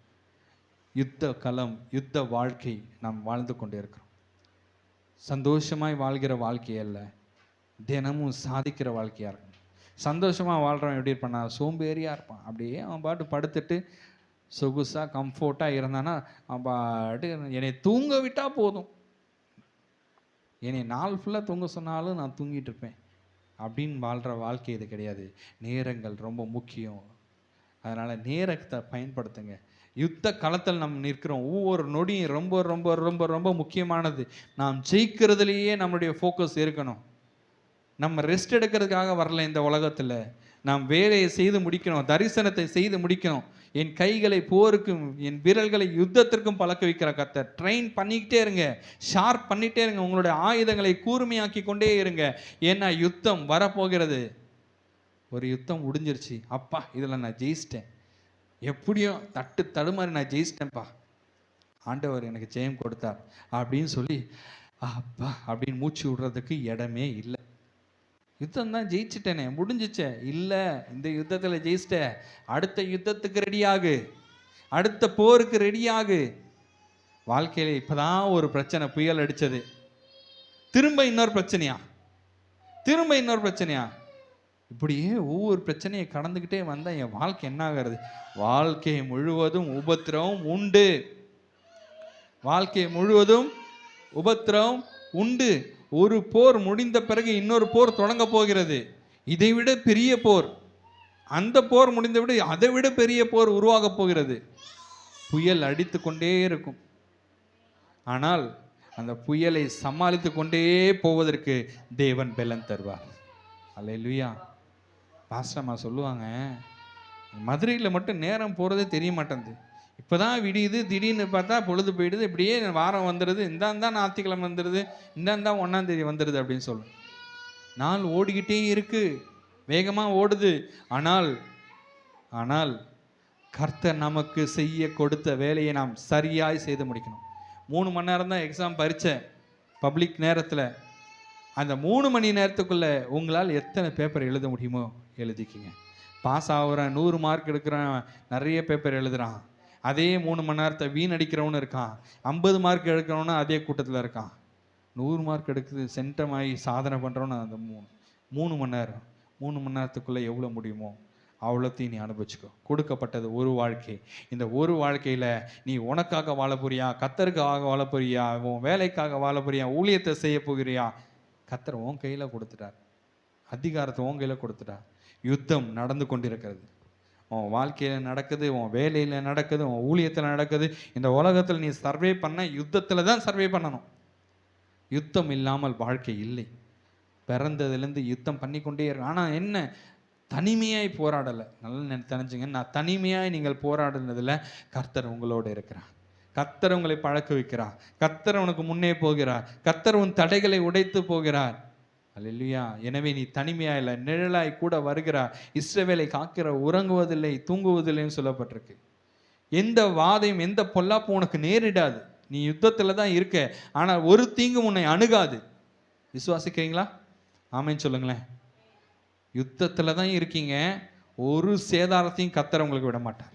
யுத்த களம், யுத்த வாழ்க்கை நாம் வாழ்ந்து கொண்டே இருக்கிறோம். சந்தோஷமாய் வாழ்கிற வாழ்க்கை அல்ல, தினமும் சாதிக்கிற வாழ்க்கையாக இருக்கும். சந்தோஷமாக வாழ்கிறவன் எப்படி இருப்பான்னா சோம்பேறியாக இருப்பான். அப்படியே அவன் பாட்டு படுத்துட்டு சொகுசாக கம்ஃபர்ட்டாக இருந்தானா அவன் பாட்டு என்னை தூங்க விட்டால் போதும், என்னை நாள் ஃபுல்லாக தூங்க சொன்னாலும் நான் தூங்கிட்டு இருப்பேன் அப்படின்னு வாழ்கிற வாழ்க்கை இது கிடையாது. நேரங்கள் ரொம்ப முக்கியம். அதனால் நேரத்தை பயன்படுத்துங்க. யுத்த களத்தில் நம்ம நிற்கிறோம். ஒவ்வொரு நொடியும் ரொம்ப ரொம்ப ரொம்ப ரொம்ப முக்கியமானது. நாம் ஜெயிக்கிறதுலேயே நம்மளுடைய ஃபோக்கஸ் இருக்கணும். நம்ம ரெஸ்ட் எடுக்கிறதுக்காக வரல இந்த உலகத்தில். நாம் வேலையை செய்து முடிக்கணும், தரிசனத்தை செய்து முடிக்கணும். என் கைகளை போருக்கும் என் விரல்களை யுத்தத்திற்கும் பழக்க வைக்கிற கர்த்தர். ட்ரெயின் பண்ணிக்கிட்டே இருங்க, ஷார்ப் பண்ணிகிட்டே இருங்க. உங்களுடைய ஆயுதங்களை கூர்மையாக்கி கொண்டே இருங்க. ஏன்னா யுத்தம் வரப்போகிறது. ஒரு யுத்தம் முடிஞ்சிருச்சு, அப்பா இதில் நான் ஜெயிச்சிட்டேன், எப்படியோ தட்டு தடுமாறி நான் ஜெயிச்சிட்டேன்ப்பா, ஆண்டவர் எனக்கு ஜெயம் கொடுத்தார் அப்படின்னு சொல்லி அப்பா அப்படின்னு மூச்சு விடுறதுக்கு இடமே இல்லை. யுத்தம் தான் ஜெயிச்சிட்டேனே, முடிஞ்சிச்சே. இல்லை, இந்த யுத்தத்தில் ஜெயிச்சிட்ட, அடுத்த யுத்தத்துக்கு ரெடியாகு, அடுத்த போருக்கு ரெடியாகு. வாழ்க்கையில் இப்போதான் ஒரு பிரச்சனை புயல் அடித்தது, திரும்ப இன்னொரு பிரச்சனையா, திரும்ப இன்னொரு பிரச்சனையா, இப்படியே ஒவ்வொரு பிரச்சனையை கடந்துக்கிட்டே வந்தால் என் வாழ்க்கை என்ன ஆகிறது? வாழ்க்கை முழுவதும் உபத்திரவம் உண்டு. வாழ்க்கை முழுவதும் உபத்திரவம் உண்டு. ஒரு போர் முடிந்த பிறகு இன்னொரு போர் தொடங்க போகிறது. இதை விட பெரிய போர், அந்த போர் முடிந்த விட அதை விட பெரிய போர் உருவாக போகிறது. புயல் அடித்து கொண்டே இருக்கும். ஆனால் அந்த புயலை சமாளித்து கொண்டே போவதற்கு தேவன் பலன் தருவார். அல்லேலூயா. பாஸ்டர்மா சொல்லுவாங்க, மதுரையில் மட்டும் நேரம் போகிறதே தெரிய மாட்டேங்குது. இப்போ தான் விடியுது, திடீர்னு பார்த்தா பொழுது போயிடுது, இப்படியே வாரம் வந்துடுது, இந்தாந்தான் ஞாயிற்றுக்கிழமை வந்துடுது, இந்தாந்தான் 1ஆம் தேதி வந்துடுது அப்படின்னு சொல்லும். நாள் ஓடிக்கிட்டே இருக்கு, வேகமாக ஓடுது. ஆனால் கர்த்தர் நமக்கு செய்ய கொடுத்த வேலையை நாம் சரியாய் செய்து முடிக்கணும். 3 மணி நேரம் தான் எக்ஸாம் பரீட்சை பப்ளிக் நேரத்தில். அந்த 3 மணி நேரத்துக்குள்ளே உங்களால் எத்தனை பேப்பர் எழுத முடியுமோ எழுதிக்கிங்க. பாஸ் ஆகுறேன், 100 மார்க் எடுக்கிறேன், நிறைய பேப்பர் எழுதுகிறான். அதே 3 மணி நேரத்தை வீணடிக்கிறவனு இருக்கான். 50 மார்க் எடுக்கிறவனு அதே கூட்டத்தில் இருக்கான். 100 மார்க் எடுக்குது சென்டமாகி சாதனை பண்ணுறவனு அந்த 3 மணி நேரம், 3 மணி நேரத்துக்குள்ளே எவ்வளோ முடியுமோ அவ்வளோத்தையும் நீ அனுபவிச்சுக்கோ. கொடுக்கப்பட்டது ஒரு வாழ்க்கை. இந்த ஒரு வாழ்க்கையில் நீ உனக்காக வாழ போறியா, கர்த்தருக்காக வாழ போறியா, உன் வேலைக்காக வாழ போறியா, ஊழியத்தை செய்ய போகிறியா? கர்த்தர் உன் கையில் கொடுத்துட்டார், அதிகாரத்தை உன் கையில் கொடுத்துட்டார். யுத்தம் நடந்து கொண்டிருக்கிறது. உன் வாழ்க்கையில் நடக்குது, உன் வேலையில் நடக்குது, உன் ஊழியத்தில் நடக்குது. இந்த உலகத்தில் நீ சர்வே பண்ண யுத்தத்தில் தான் சர்வே பண்ணணும். யுத்தம் இல்லாமல் வாழ்க்கை இல்லை. பிறந்ததுலேருந்து யுத்தம் பண்ணிக்கொண்டே இருக்கு. ஆனால் என்ன, தனிமையாய் போராடலை. நல்லா தெரிஞ்சுங்க, நான் தனிமையாய் நீங்கள் போராடுனதில் கர்த்தர் உங்களோடு இருக்கிறார். கர்த்தர் உங்களை பழக்க வைக்கிறார். கர்த்தர் உனக்கு முன்னே போகிறார். கர்த்தர் உன் தடைகளை உடைத்து போகிறார். அல்லேலூயா. எனவே நீ தனிமையா இல்லை, நிழலாய் கூட வருகிறார். இஸ்ரவேலை காக்கிற உறங்குவதில்லை தூங்குவதில்லைன்னு சொல்லப்பட்டிருக்கு. எந்த வாதையும் எந்த பொல்லாப்பும் உனக்கு நேரிடாது. நீ யுத்தத்தில் தான் இருக்க, ஆனால் ஒரு தீங்கும் உன்னை அணுகாது. விசுவாசிக்கிறீங்களா? ஆமென் சொல்லுங்களேன். யுத்தத்தில் தான் இருக்கீங்க, ஒரு சேதாரத்தையும் கர்த்தர் உங்களுக்கு விட மாட்டார்.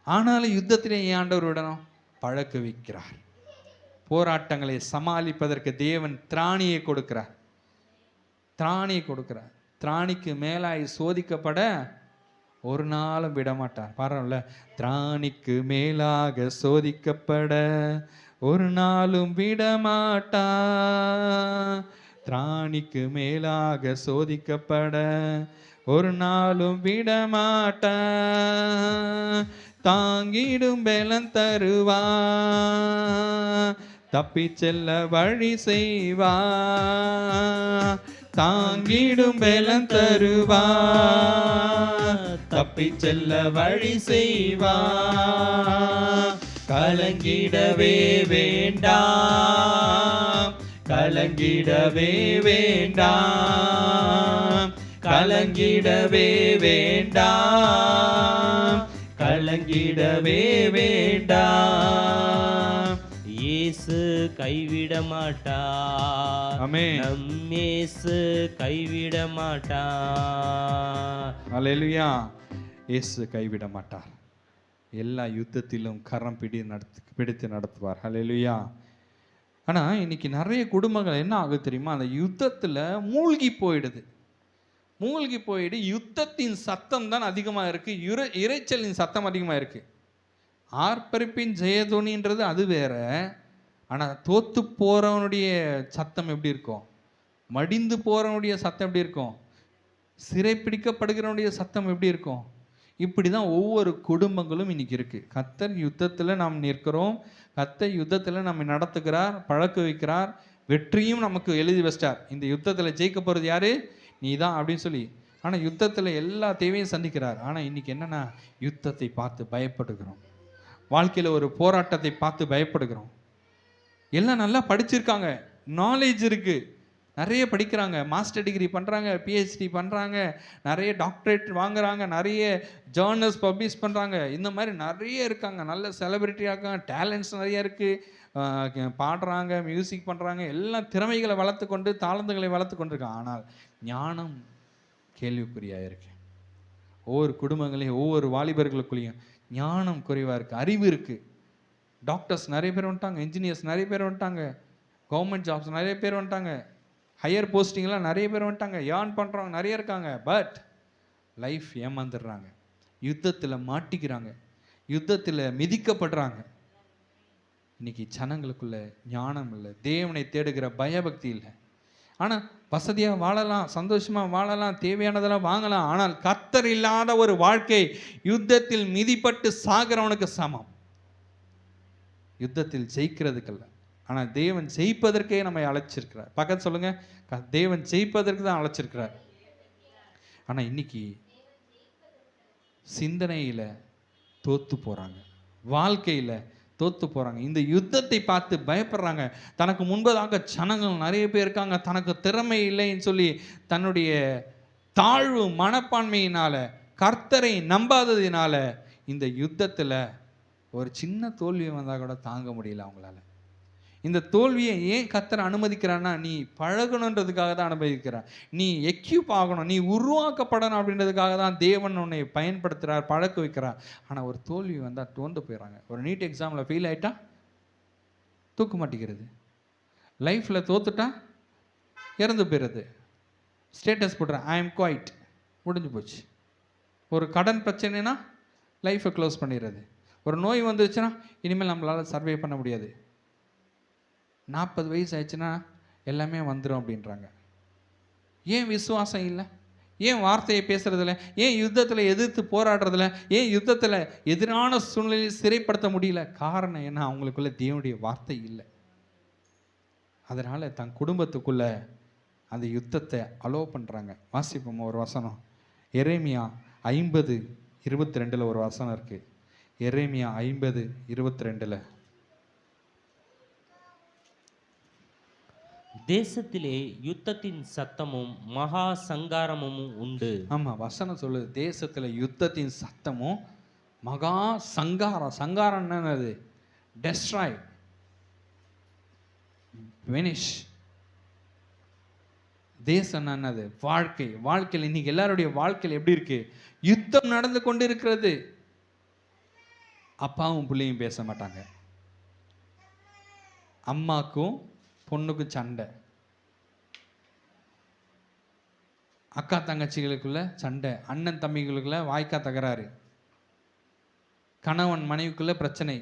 ஆனாலும் யுத்தத்திலே ஏன் ஆண்டவர் விடணும்? பழக்க வைக்கிறார். போராட்டங்களை சமாளிப்பதற்கு தேவன் திராணியை கொடுக்கிறார். திராணியை கொடுக்கிறார். திராணிக்கு மேலாய் சோதிக்கப்பட ஒரு நாளும் விடமாட்டார். பாருங்கள, திராணிக்கு மேலாக சோதிக்கப்பட ஒரு நாளும் விடமாட்டார். திராணிக்கு மேலாக சோதிக்கப்பட ஒரு நாளும் விடமாட்டார். தாங்கிடும் பலன் தருவா, தப்பி செல்ல வழி செய்வா. தாங்கிடும் பலன் தருவா, தப்பி செல்ல வழி செய்வா. கலங்கிடவே வேண்டாம், கலங்கிடவே வேண்டாம், கலங்கிடவே வேண்டாம், கலங்கிடவே வேண்டாம். இயேசு கைவிட மாட்டார். ஆமென். நம் இயேசு கைவிட மாட்டார். அல்லேலூயா. இயேசு கைவிட மாட்டார். எல்லா யுத்தத்திலும் கரம் பிடித்து நடத்துவார். அல்லேலூயா. ஆனால் இன்னைக்கு நிறைய குடும்பங்கள் என்ன ஆகுது தெரியுமா? அந்த யுத்தத்தில் மூழ்கி போயிடுது. மூழ்கி போயிடு யுத்தத்தின் சத்தம் தான் அதிகமாக இருக்கு, இரைச்சலின் சத்தம் அதிகமாக இருக்கு. ஆர்ப்பரிப்பின் ஜெயதொனின்றது அது வேற. ஆனால் தோத்து போறவனுடைய சத்தம் எப்படி இருக்கும்? மடிந்து போறவனுடைய சத்தம் எப்படி இருக்கும்? சிறைப்பிடிக்கப்படுகிறவனுடைய சத்தம் எப்படி இருக்கும்? இப்படி தான் ஒவ்வொரு குடும்பங்களும் இன்னைக்கு இருக்கு. கர்த்தர் யுத்தத்தில் நாம் நிற்கிறோம். கர்த்தர் யுத்தத்தில் நம்ம நடத்துகிறார், பழக்க வைக்கிறார், வெற்றியும் நமக்கு எழுதி வச்சிட்டார். இந்த யுத்தத்தில் ஜெயிக்க போகிறது யாரு? நீ தான் அப்படின்னு சொல்லி. ஆனால் யுத்தத்தில் எல்லா தேவையும் சந்திக்கிறார். ஆனால் இன்னைக்கு என்னன்னா, யுத்தத்தை பார்த்து பயப்படுகிறோம். வாழ்க்கையில் ஒரு போராட்டத்தை பார்த்து பயப்படுகிறோம். எல்லாம் நல்லா படிச்சிருக்காங்க, நாலேஜ் இருக்கு, நிறைய படிக்கிறாங்க, மாஸ்டர் டிகிரி பண்ணுறாங்க, பிஹெச்டி பண்ணுறாங்க, நிறைய டாக்டரேட் வாங்குறாங்க, நிறைய ஜேர்னல்ஸ் பப்ளிஷ் பண்ணுறாங்க. இந்த மாதிரி நிறைய இருக்காங்க, நல்ல செலிபிரிட்டியாக இருக்காங்க, டேலண்ட்ஸ் நிறைய இருக்குது, பாடுறாங்க, மியூசிக் பண்ணுறாங்க, எல்லாம் திறமைகளை வளர்த்து கொண்டு தாளந்துகளை வளர்த்து கொண்டிருக்காங்க. ஆனால் ஞானம் கேள்விக்குறியாக இருக்கு. ஒவ்வொரு குடும்பங்களையும் ஒவ்வொரு வாலிபர்களுக்குள்ளேயும் ஞானம் குறைவாக இருக்குது, அறிவு இருக்குது. டாக்டர்ஸ் நிறைய பேர் வந்துட்டாங்க, இன்ஜினியர்ஸ் நிறைய பேர் வந்துட்டாங்க, கவர்மெண்ட் ஜாப்ஸ் நிறைய பேர் வந்துட்டாங்க, ஹையர் போஸ்டிங்லாம் நிறைய பேர் வந்துட்டாங்க, ஏர்ன் பண்ணுறவங்க நிறைய இருக்காங்க. பட் லைஃப் ஏமாந்துடுறாங்க, யுத்தத்தில் மாட்டிக்கிறாங்க, யுத்தத்தில் மிதிக்கப்படுறாங்க. இன்னைக்கு ஜனங்களுக்குள்ள ஞானம் இல்லை, தேவனை தேடுகிற பயபக்தி இல்லை. ஆனால் வசதியாக வாழலாம், சந்தோஷமாக வாழலாம், தேவையானதெல்லாம் வாங்கலாம். ஆனால் கர்த்தர் இல்லாத ஒரு வாழ்க்கை யுத்தத்தில் மிதிப்பட்டு சாகிறவனுக்கு சமம். யுத்தத்தில் ஜெயிக்கிறதுக்கல்ல, ஆனால் தேவன் ஜெயிப்பதற்கே நம்மை அழைச்சிருக்கிறார். பக்கத்து சொல்லுங்க, தேவன் ஜெயிப்பதற்கு தான் அழைச்சிருக்கிறார். ஆனால் இன்னைக்கு சிந்தனையில் தோத்து போகிறாங்க, வாழ்க்கையில் தோத்து போகிறாங்க, இந்த யுத்தத்தை பார்த்து பயப்படுறாங்க. தனக்கு முன்பதாக ஜனங்கள் நிறைய பேர் இருக்காங்க, தனக்கு திறமை இல்லைன்னு சொல்லி தன்னுடைய தாழ்வு மனப்பான்மையினால, கர்த்தரை நம்பாததினால இந்த யுத்தத்தில் ஒரு சின்ன தோல்வி வந்தால் கூட தாங்க முடியல அவங்களால. இந்த தோல்வியை ஏன் கர்த்தர் அனுமதிக்கிறான்னா, நீ பழகணுன்றதுக்காக தான் அனுமதிக்கிறார். நீ எக்யூப் ஆகணும், நீ உருவாக்கப்படணும் அப்படின்றதுக்காக தான் தேவன் உன்னை பயன்படுத்துகிறார், பழக்க வைக்கிறார். ஆனால் ஒரு தோல்வி வந்தால் தோண்டு போயிடறாங்க. ஒரு நீட் எக்ஸாமில் ஃபெயில் ஆகிட்டா தூக்க மாட்டேங்கிறது, லைஃப்பில் தோத்துட்டா இறந்து போயிடுறது, ஸ்டேட்டஸ் போடுறேன் ஐ எம் குவைட், முடிஞ்சு போச்சு. ஒரு கடன் பிரச்சனைனா லைஃப்பை க்ளோஸ் பண்ணிடுறது. ஒரு நோய் வந்துச்சுன்னா இனிமேல் நம்மளால் சர்வே பண்ண முடியாது, 40 வயசு ஆயிடுச்சுன்னா எல்லாமே வந்துடும் அப்படின்றாங்க. ஏன் விசுவாசம் இல்லை? ஏன் வார்த்தையை பேசுறதில்ல? ஏன் யுத்தத்தில் எதிர்த்து போராடுறதில்ல? ஏன் யுத்தத்தில் எதிரான சூழ்நிலையில் சிறைப்படுத்த முடியல? காரணம் என்ன? அவங்களுக்குள்ள தேவனுடைய வார்த்தை இல்லை. அதனால் தன் குடும்பத்துக்குள்ள அந்த யுத்தத்தை அலோவ் பண்ணுறாங்க. வாசிப்போம் ஒரு வசனம். எரேமியா 50:22 ஒரு வசனம் இருக்கு. எரேமியா 50:22. தேசத்திலே யுத்தத்தின் சத்தமும் மகா சங்காரமும் உண்டு. ஆமாம், வசனம் சொல்லுது, தேசத்தில் யுத்தத்தின் சத்தமும் மகா சங்காரம். சங்காரம் என்னது? Destroy, vanish. தேசம் என்னது? வாழ்க்கை. வாழ்க்கையில் இன்னைக்கு எல்லாருடைய வாழ்க்கையில் எப்படி இருக்கு? யுத்தம் நடந்து கொண்டு இருக்கிறது. அப்பாவும் பிள்ளையும் பேச மாட்டாங்க, அம்மாக்கும் பொண்ணுக்கும் சண்டை, அக்கா தங்கச்சிகளுக்குள்ள சண்டை, அண்ணன் தம்பிகளுக்குள்ள வாய்க்கா தகராறு, கணவன் மனைவிக்குள்ள பிரச்சனை,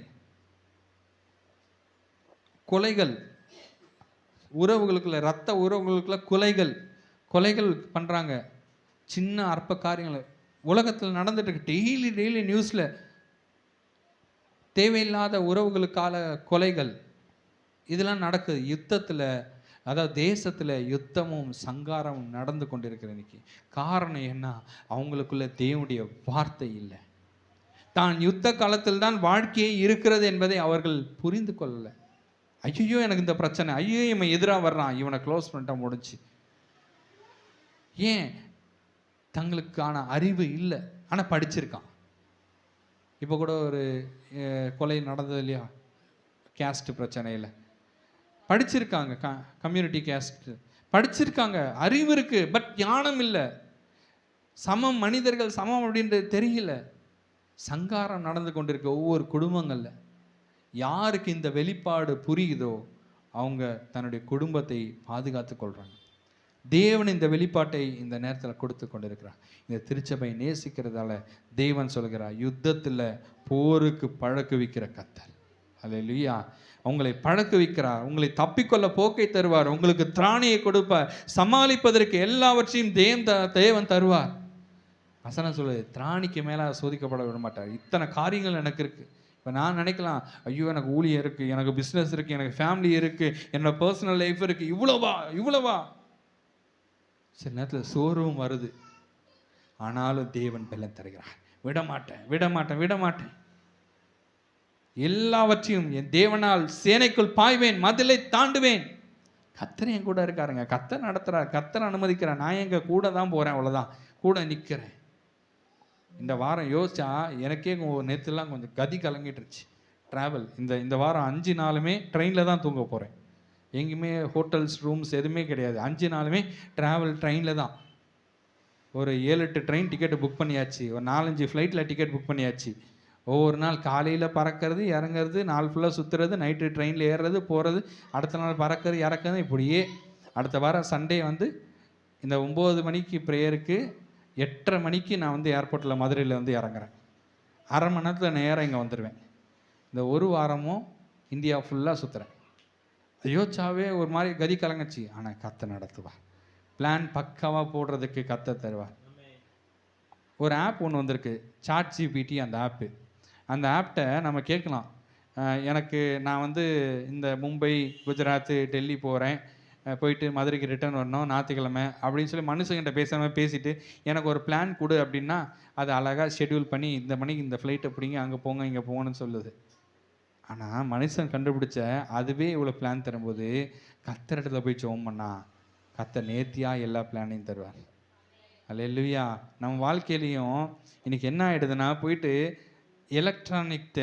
கொலைகள், உறவுகளுக்குள்ள ரத்த உறவுகளுக்குள்ள கொலைகள் பண்றாங்க. சின்ன அற்ப காரியங்கள் உலகத்தில் நடந்துட்டு இருக்கு. டெய்லி நியூஸ்ல தேவையில்லாத உறவுகளுக்கான கொலைகள் இதெல்லாம் நடக்குது. யுத்தத்தில், அதாவது தேசத்தில் யுத்தமும் சங்காரமும் நடந்து கொண்டிருக்கிற இன்னைக்கு. காரணம் என்ன? அவங்களுக்குள்ள தேவனுடைய வார்த்தை இல்லை. தான் யுத்த காலத்தில் தான் வாழ்க்கையே இருக்கிறது என்பதை அவர்கள் புரிந்து கொள்ளலை. ஐயோ எனக்கு இந்த பிரச்சனை, ஐயோ இவன் எதிராக வர்றான், இவனை க்ளோஸ் பண்ணிட்டா முடிச்சு. ஏன்? தங்களுக்கான அறிவு இல்லை, ஆனால் படிச்சிருக்கான். இப்போ கூட ஒரு கொலை நடந்தது இல்லையா, கேஸ்ட் பிரச்சனையில். படிச்சிருக்காங்க, கம்யூனிட்டி கேஸ்ட் படிச்சிருக்காங்க, அறிவு இருக்கு, பட் ஞானம் இல்லை. சமம், மனிதர்கள் சமம் அப்படின்றது தெரியல. சங்காரம் நடந்து கொண்டிருக்க ஒவ்வொரு குடும்பங்களில். யாருக்கு இந்த வெளிப்பாடு புரியுதோ அவங்க தன்னுடைய குடும்பத்தை பாதுகாத்து கொள்கிறாங்க. தேவன் இந்த வெளிப்பாட்டை இந்த நேரத்தில் கொடுத்து கொண்டிருக்கிறார். இந்த திருச்சபை நேசிக்கிறதால தேவன் சொல்கிறார், யுத்தத்தில் போருக்கு பழக்குவிக்கிற கர்த்தர். அல்லேலூயா. உங்களை பழக்குவிக்கிறார், உங்களை தப்பிக்கொள்ள போக்கை தருவார், உங்களுக்கு திராணியை கொடுப்பார், சமாளிப்பதற்கு எல்லாவற்றையும் தேவன் தருவார். வசனம் சொல்லுது, திராணிக்கு மேலே சோதிக்கப்பட விட மாட்டார். இத்தனை காரியங்கள் எனக்கு இருக்கு. இப்போ நான் நினைக்கலாம், ஐயோ எனக்கு ஊழியம் இருக்கு, எனக்கு பிஸ்னஸ் இருக்கு, எனக்கு ஃபேமிலி இருக்கு, என்னோட பர்சனல் லைஃப் இருக்கு, இவ்வளவா. சில நேரத்தில் சோர்வும் வருது. ஆனாலும் தேவன் பலன் தருகிறார். விடமாட்டேன். எல்லாவற்றையும் என் தேவனால் சேனைக்குள் பாய்வேன், மதிலை தாண்டுவேன். கர்த்தர் என் கூட இருக்காருங்க, கர்த்தர் நடத்துறார், கர்த்தர் அனுமதிக்கிறார். நான் எங்க கூட தான் போறேன், அவ்வளோதான், கூட நிற்கிறேன். இந்த வாரம் யோசிச்சா எனக்கே நேற்றுலாம் கொஞ்சம் கதி கலங்கிட்டுருச்சு. ட்ராவல் இந்த வாரம் 5 நாளுமே ட்ரெயினில் தான் தூங்க போகிறேன். எங்கேயுமே ஹோட்டல்ஸ் ரூம்ஸ் எதுவுமே கிடையாது. 5 நாளுமே ட்ராவல் ட்ரெயினில் தான். ஒரு 7-8 ட்ரெயின் டிக்கெட்டு புக் பண்ணியாச்சு, ஒரு 4-5 ஃப்ளைட்டில் டிக்கெட் புக் பண்ணியாச்சு. ஒவ்வொரு நாள் காலையில் பறக்கிறது, இறங்குறது, நாள் ஃபுல்லாக சுற்றுறது, நைட்டு ட்ரெயினில் ஏறுறது, போகிறது, அடுத்த நாள் பறக்கிறது, இறக்குறது. இப்படியே அடுத்த வாரம் சண்டே இந்த 9 மணிக்கு ப்ரேயருக்கு 8:30 மணிக்கு நான் ஏர்போர்ட்டில் மதுரையில் இறங்குறேன். அரை மணி நேரத்தில் நேராக இங்கே வந்துடுவேன். இந்த ஒரு வாரமும் இந்தியா ஃபுல்லாக சுற்றுறேன். யோசிச்சாவே ஒரு மாதிரி கதி கலங்கச்சு. ஆனால் கர்த்தர் நடத்துவார். பிளான் பக்காவாக போடுறதுக்கு கர்த்தர் தருவார். ஒரு ஆப் ஒன்று வந்திருக்கு, ChatGPT. அந்த ஆப்கிட்ட நம்ம கேட்கலாம், நான் இந்த மும்பை, குஜராத், டெல்லி போகிறேன், போயிட்டு மதுரைக்கு ரிட்டர்ன் வரணும் ஞாயிற்றுக்கிழமை அப்படின்னு சொல்லி மனுஷங்கிட்ட பேசாமல் பேசிட்டு எனக்கு ஒரு பிளான் கொடு அப்படின்னா அதை அழகாக ஷெட்யூல் பண்ணி இந்த மணிக்கு இந்த ஃப்ளைட்டை பிடிங்க, அங்கே போங்க, இங்கே போங்கன்னு சொல்லுது. ஆனால் மனுஷன் கண்டுபிடிச்ச அதுவே இவ்வளோ பிளான் தரும்போது கர்த்தரிடத்துல போய் ஜெபம் பண்ணா கர்த்தர் நேர்த்தியாக எல்லா பிளானையும் தருவார். அல்லேலூயா. நம்ம வாழ்க்கையிலையும் இன்னைக்கு என்ன ஆகிடுதுன்னா, போயிட்டு எலக்ட்ரானிக்ட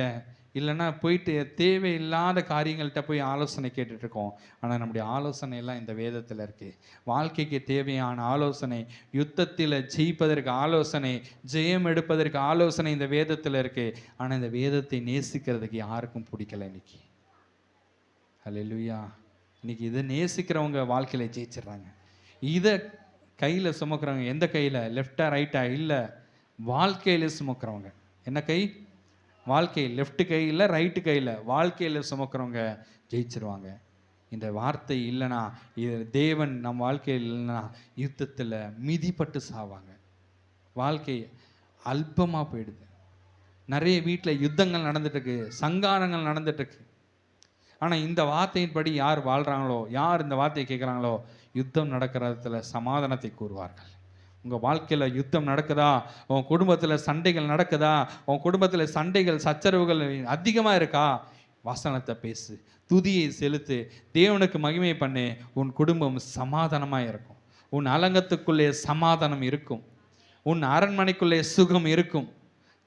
இல்லைன்னா போயிட்டு தேவையில்லாத காரியங்கள்கிட்ட போய் ஆலோசனை கேட்டுட்ருக்கோம். ஆனால் நம்முடைய ஆலோசனை எல்லாம் இந்த வேதத்தில் இருக்குது. வாழ்க்கைக்கு தேவையான ஆலோசனை, யுத்தத்தில் ஜெயிப்பதற்கு ஆலோசனை, ஜெயம் எடுப்பதற்கு ஆலோசனை இந்த வேதத்தில் இருக்குது. ஆனால் இந்த வேதத்தை நேசிக்கிறதுக்கு யாருக்கும் பிடிக்கல இன்னைக்கு. அல்லேலூயா. இன்னைக்கு இதை நேசிக்கிறவங்க வாழ்க்கையில் ஜெயிச்சிடுறாங்க. இதை கையில் சுமக்கிறவங்க, எந்த கையில், லெஃப்டா ரைட்டா இல்லை, வாழ்க்கையில் சுமக்கிறவங்க. என்ன கை? வாழ்க்கை. லெஃப்ட் கையில் ரைட்டு கையில் வாழ்க்கையில் சுமக்கிறவங்க ஜெயிச்சிருவாங்க. இந்த வார்த்தை இல்லைனா, இது தேவன் நம் வாழ்க்கையில் இல்லைனா யுத்தத்தில் மிதிப்பட்டு சாவாங்க. வாழ்க்கை அல்பமாக போயிடுது. நிறைய வீட்டில் யுத்தங்கள் நடந்துட்டுருக்கு, சங்காரங்கள் நடந்துட்டுருக்கு. ஆனால் இந்த வார்த்தையின்படி யார் வாழ்கிறாங்களோ, யார் இந்த வார்த்தையை கேட்குறாங்களோ, யுத்தம் நடக்கிற இடத்துல சமாதானத்தை கூறுவார்கள். உங்கள் வாழ்க்கையில் யுத்தம் நடக்குதா, உன் குடும்பத்தில் சண்டைகள் நடக்குதா, உன் குடும்பத்தில் சண்டைகள் சச்சரவுகள் அதிகமாக இருக்கா, வசனத்தை பேசு, துதியை செலுத்து, தேவனுக்கு மகிமை பண்ணு. உன் குடும்பம் சமாதானமாக இருக்கும். உன் அலங்கத்துக்குள்ளே சமாதானம் இருக்கும். உன் அரண்மனைக்குள்ளே சுகம் இருக்கும்.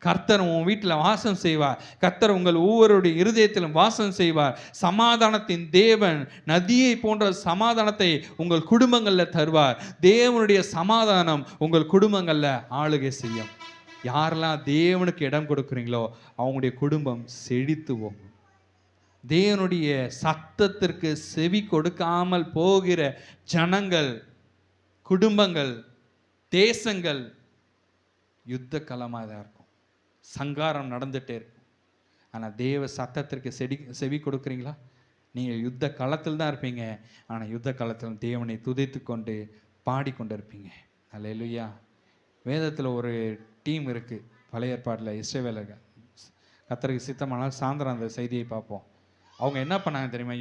கர்த்தர் உன் வீட்டில் வாசம் செய்வார். கர்த்தர் உங்கள் ஒவ்வொருடைய இருதயத்திலும் வாசம் செய்வார். சமாதானத்தின் தேவன் நதியை போன்ற சமாதானத்தை உங்கள் குடும்பங்களில் தருவார். தேவனுடைய சமாதானம் உங்கள் குடும்பங்களில் ஆளுகை செய்யும். யாரெல்லாம் தேவனுக்கு இடம் கொடுக்குறீங்களோ அவங்களுடைய குடும்பம் செழித்து போகும். தேவனுடைய சத்தத்திற்கு செவி கொடுக்காமல் போகிற ஜனங்கள், குடும்பங்கள், தேசங்கள் யுத்த களமாக தான் இருக்கும். சங்காரம் நடந்துகிட்டே இருக்கும். ஆனால் தேவ சத்தத்திற்கு செவி கொடுக்குறீங்களா? நீங்கள் யுத்த களத்தில் தான் இருப்பீங்க. ஆனால் யுத்த களத்தில் தேவனை துதித்து கொண்டு பாடிக்கொண்டு இருப்பீங்க. அல்லேலூயா. வேதத்தில் ஒரு டீம் இருக்குது, பழைய ஏற்பாட்டில் இஸ்ரவேலர்கள். கர்த்தருக்கு சித்தமானால் சாயந்தரம் அந்த செய்தியை பார்ப்போம். அவங்க என்ன பண்ணாங்க தெரியுமா?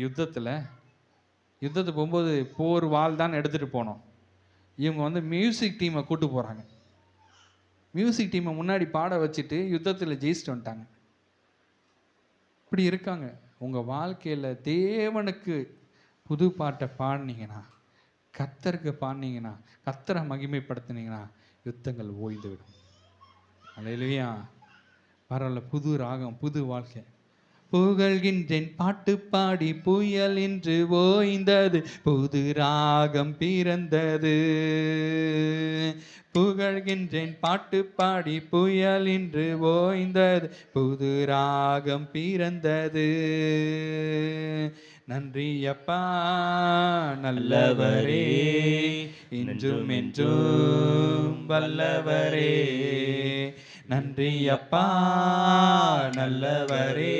யுத்தத்துக்கு போகும்போது போர் வாள் தான் எடுத்துகிட்டு போனோம். இவங்க மியூசிக் டீமை கூட்டு போகிறாங்க. மியூசிக் டீமை முன்னாடி பாட வச்சுட்டு யுத்தத்தில் ஜெயிச்சுட்டு வந்துட்டாங்க. இப்படி இருக்காங்க. உங்கள் வாழ்க்கையில் தேவனுக்கு புது பாட்டை பாடினீங்கன்னா, கர்த்தருக்கு பாடினீங்கன்னா, கர்த்தரை மகிமைப்படுத்தினீங்கன்னா யுத்தங்கள் ஓய்ந்து விடும். அல்லேலூயா. பரவாயில்ல, புது ராகம், புது வாழ்க்கை. புகழ்கின்றேன் பாட்டு பாடி புயல் இன்று ஓய்ந்தது, புது ராகம் பிறந்தது. புகழ்கின்றேன் பாட்டு பாடி புயல் இன்று ஓய்ந்தது, புது ராகம் பிறந்தது. நன்றியப்பா நல்லவரே, இன்றும் என்றும் வல்லவரே. நன்றியப்பா நல்லவரே,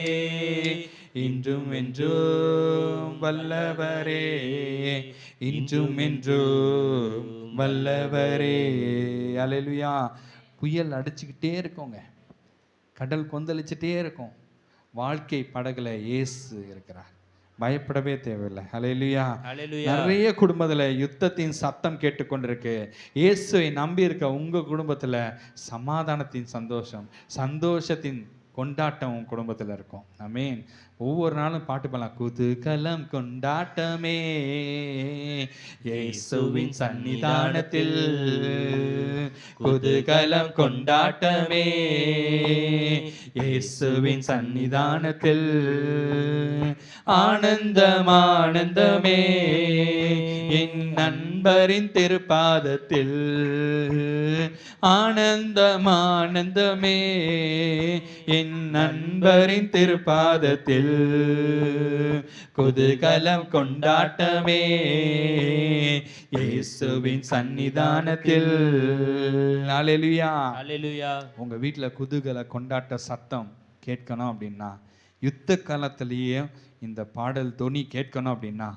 இன்றும் என்றும் வல்லவரே, இன்றும் என்றும் வல்லவரே. அல்லேலூயா. புயல் அடிச்சுக்கிட்டே இருக்கோங்க, கடல் கொந்தளிச்சுட்டே இருக்கும். வாழ்க்கை படகுல இயேசு இருக்கிறார். பயப்படவே தேவையில்லை. அல்லேலூயா. நிறைய குடும்பத்தில் யுத்தத்தின் சத்தம் கேட்டுக்கொண்டிருக்கு. இயேசுவை நம்பி இருக்க உங்க குடும்பத்தில் சமாதானத்தின் சந்தோஷத்தின் கொண்டாட்டம் உன் குடும்பத்தில் இருக்கும். ஆமென். ஒவ்வொரு நாளும் பாட்டு பாடலாம். குதூகலம் கொண்டாட்டமே இயேசுவின் சன்னிதானத்தில், குதூகலம் கொண்டாட்டமே இயேசுவின் சன்னிதானத்தில், ஆனந்தம் ஆனந்தமே என் நண்பரின் திருப்பாதத்தில், ஆனந்தம் ஆனந்தமே என் நண்பரின் திருப்பாதத்தில், குதூகலம் கொண்டாட்டமே இயேசுவின் சன்னிதானத்தில். அல்லேலூயா. அல்லேலூயா. உங்க வீட்டில் குதூகல கொண்டாட்ட சத்தம் கேட்கணும் அப்படின்னா, யுத்த காலத்திலேயே இந்த பாடல் தொனி கேட்கணும் அப்படின்னா,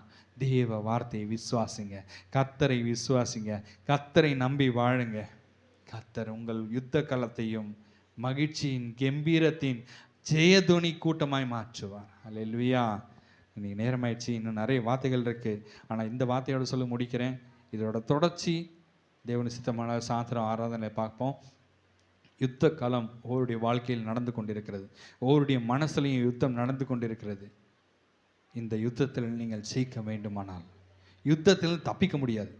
தேவ வார்த்தையை விசுவாசிங்க, கர்த்தரை விசுவாசிங்க, கர்த்தரை நம்பி வாழுங்க. கர்த்தர் உங்கள் யுத்த காலத்தையும் மகிழ்ச்சியின் கம்பீரத்தின் ஜெயதுனி கூட்டமாய் மாற்றுவார். அல்லேலூயா. இன்னைக்கு நேரமாயிடுச்சு, இன்னும் நிறைய வார்த்தைகள் இருக்கு. ஆனால் இந்த வார்த்தையோட சொல்லி முடிக்கிறேன். இதோட தொடர்ச்சி தேவனு சித்தமான சாத்திரம் ஆராதனை பார்ப்போம். யுத்த காலம் ஒவ்வொருடைய வாழ்க்கையில் நடந்து கொண்டிருக்கிறது. ஒவ்வொருடைய மனசுலையும் யுத்தம் நடந்து கொண்டிருக்கிறது. இந்த யுத்தத்தில் நீங்கள் ஜெயிக்க வேண்டுமானால் யுத்தத்தில் தப்பிக்க முடியாது.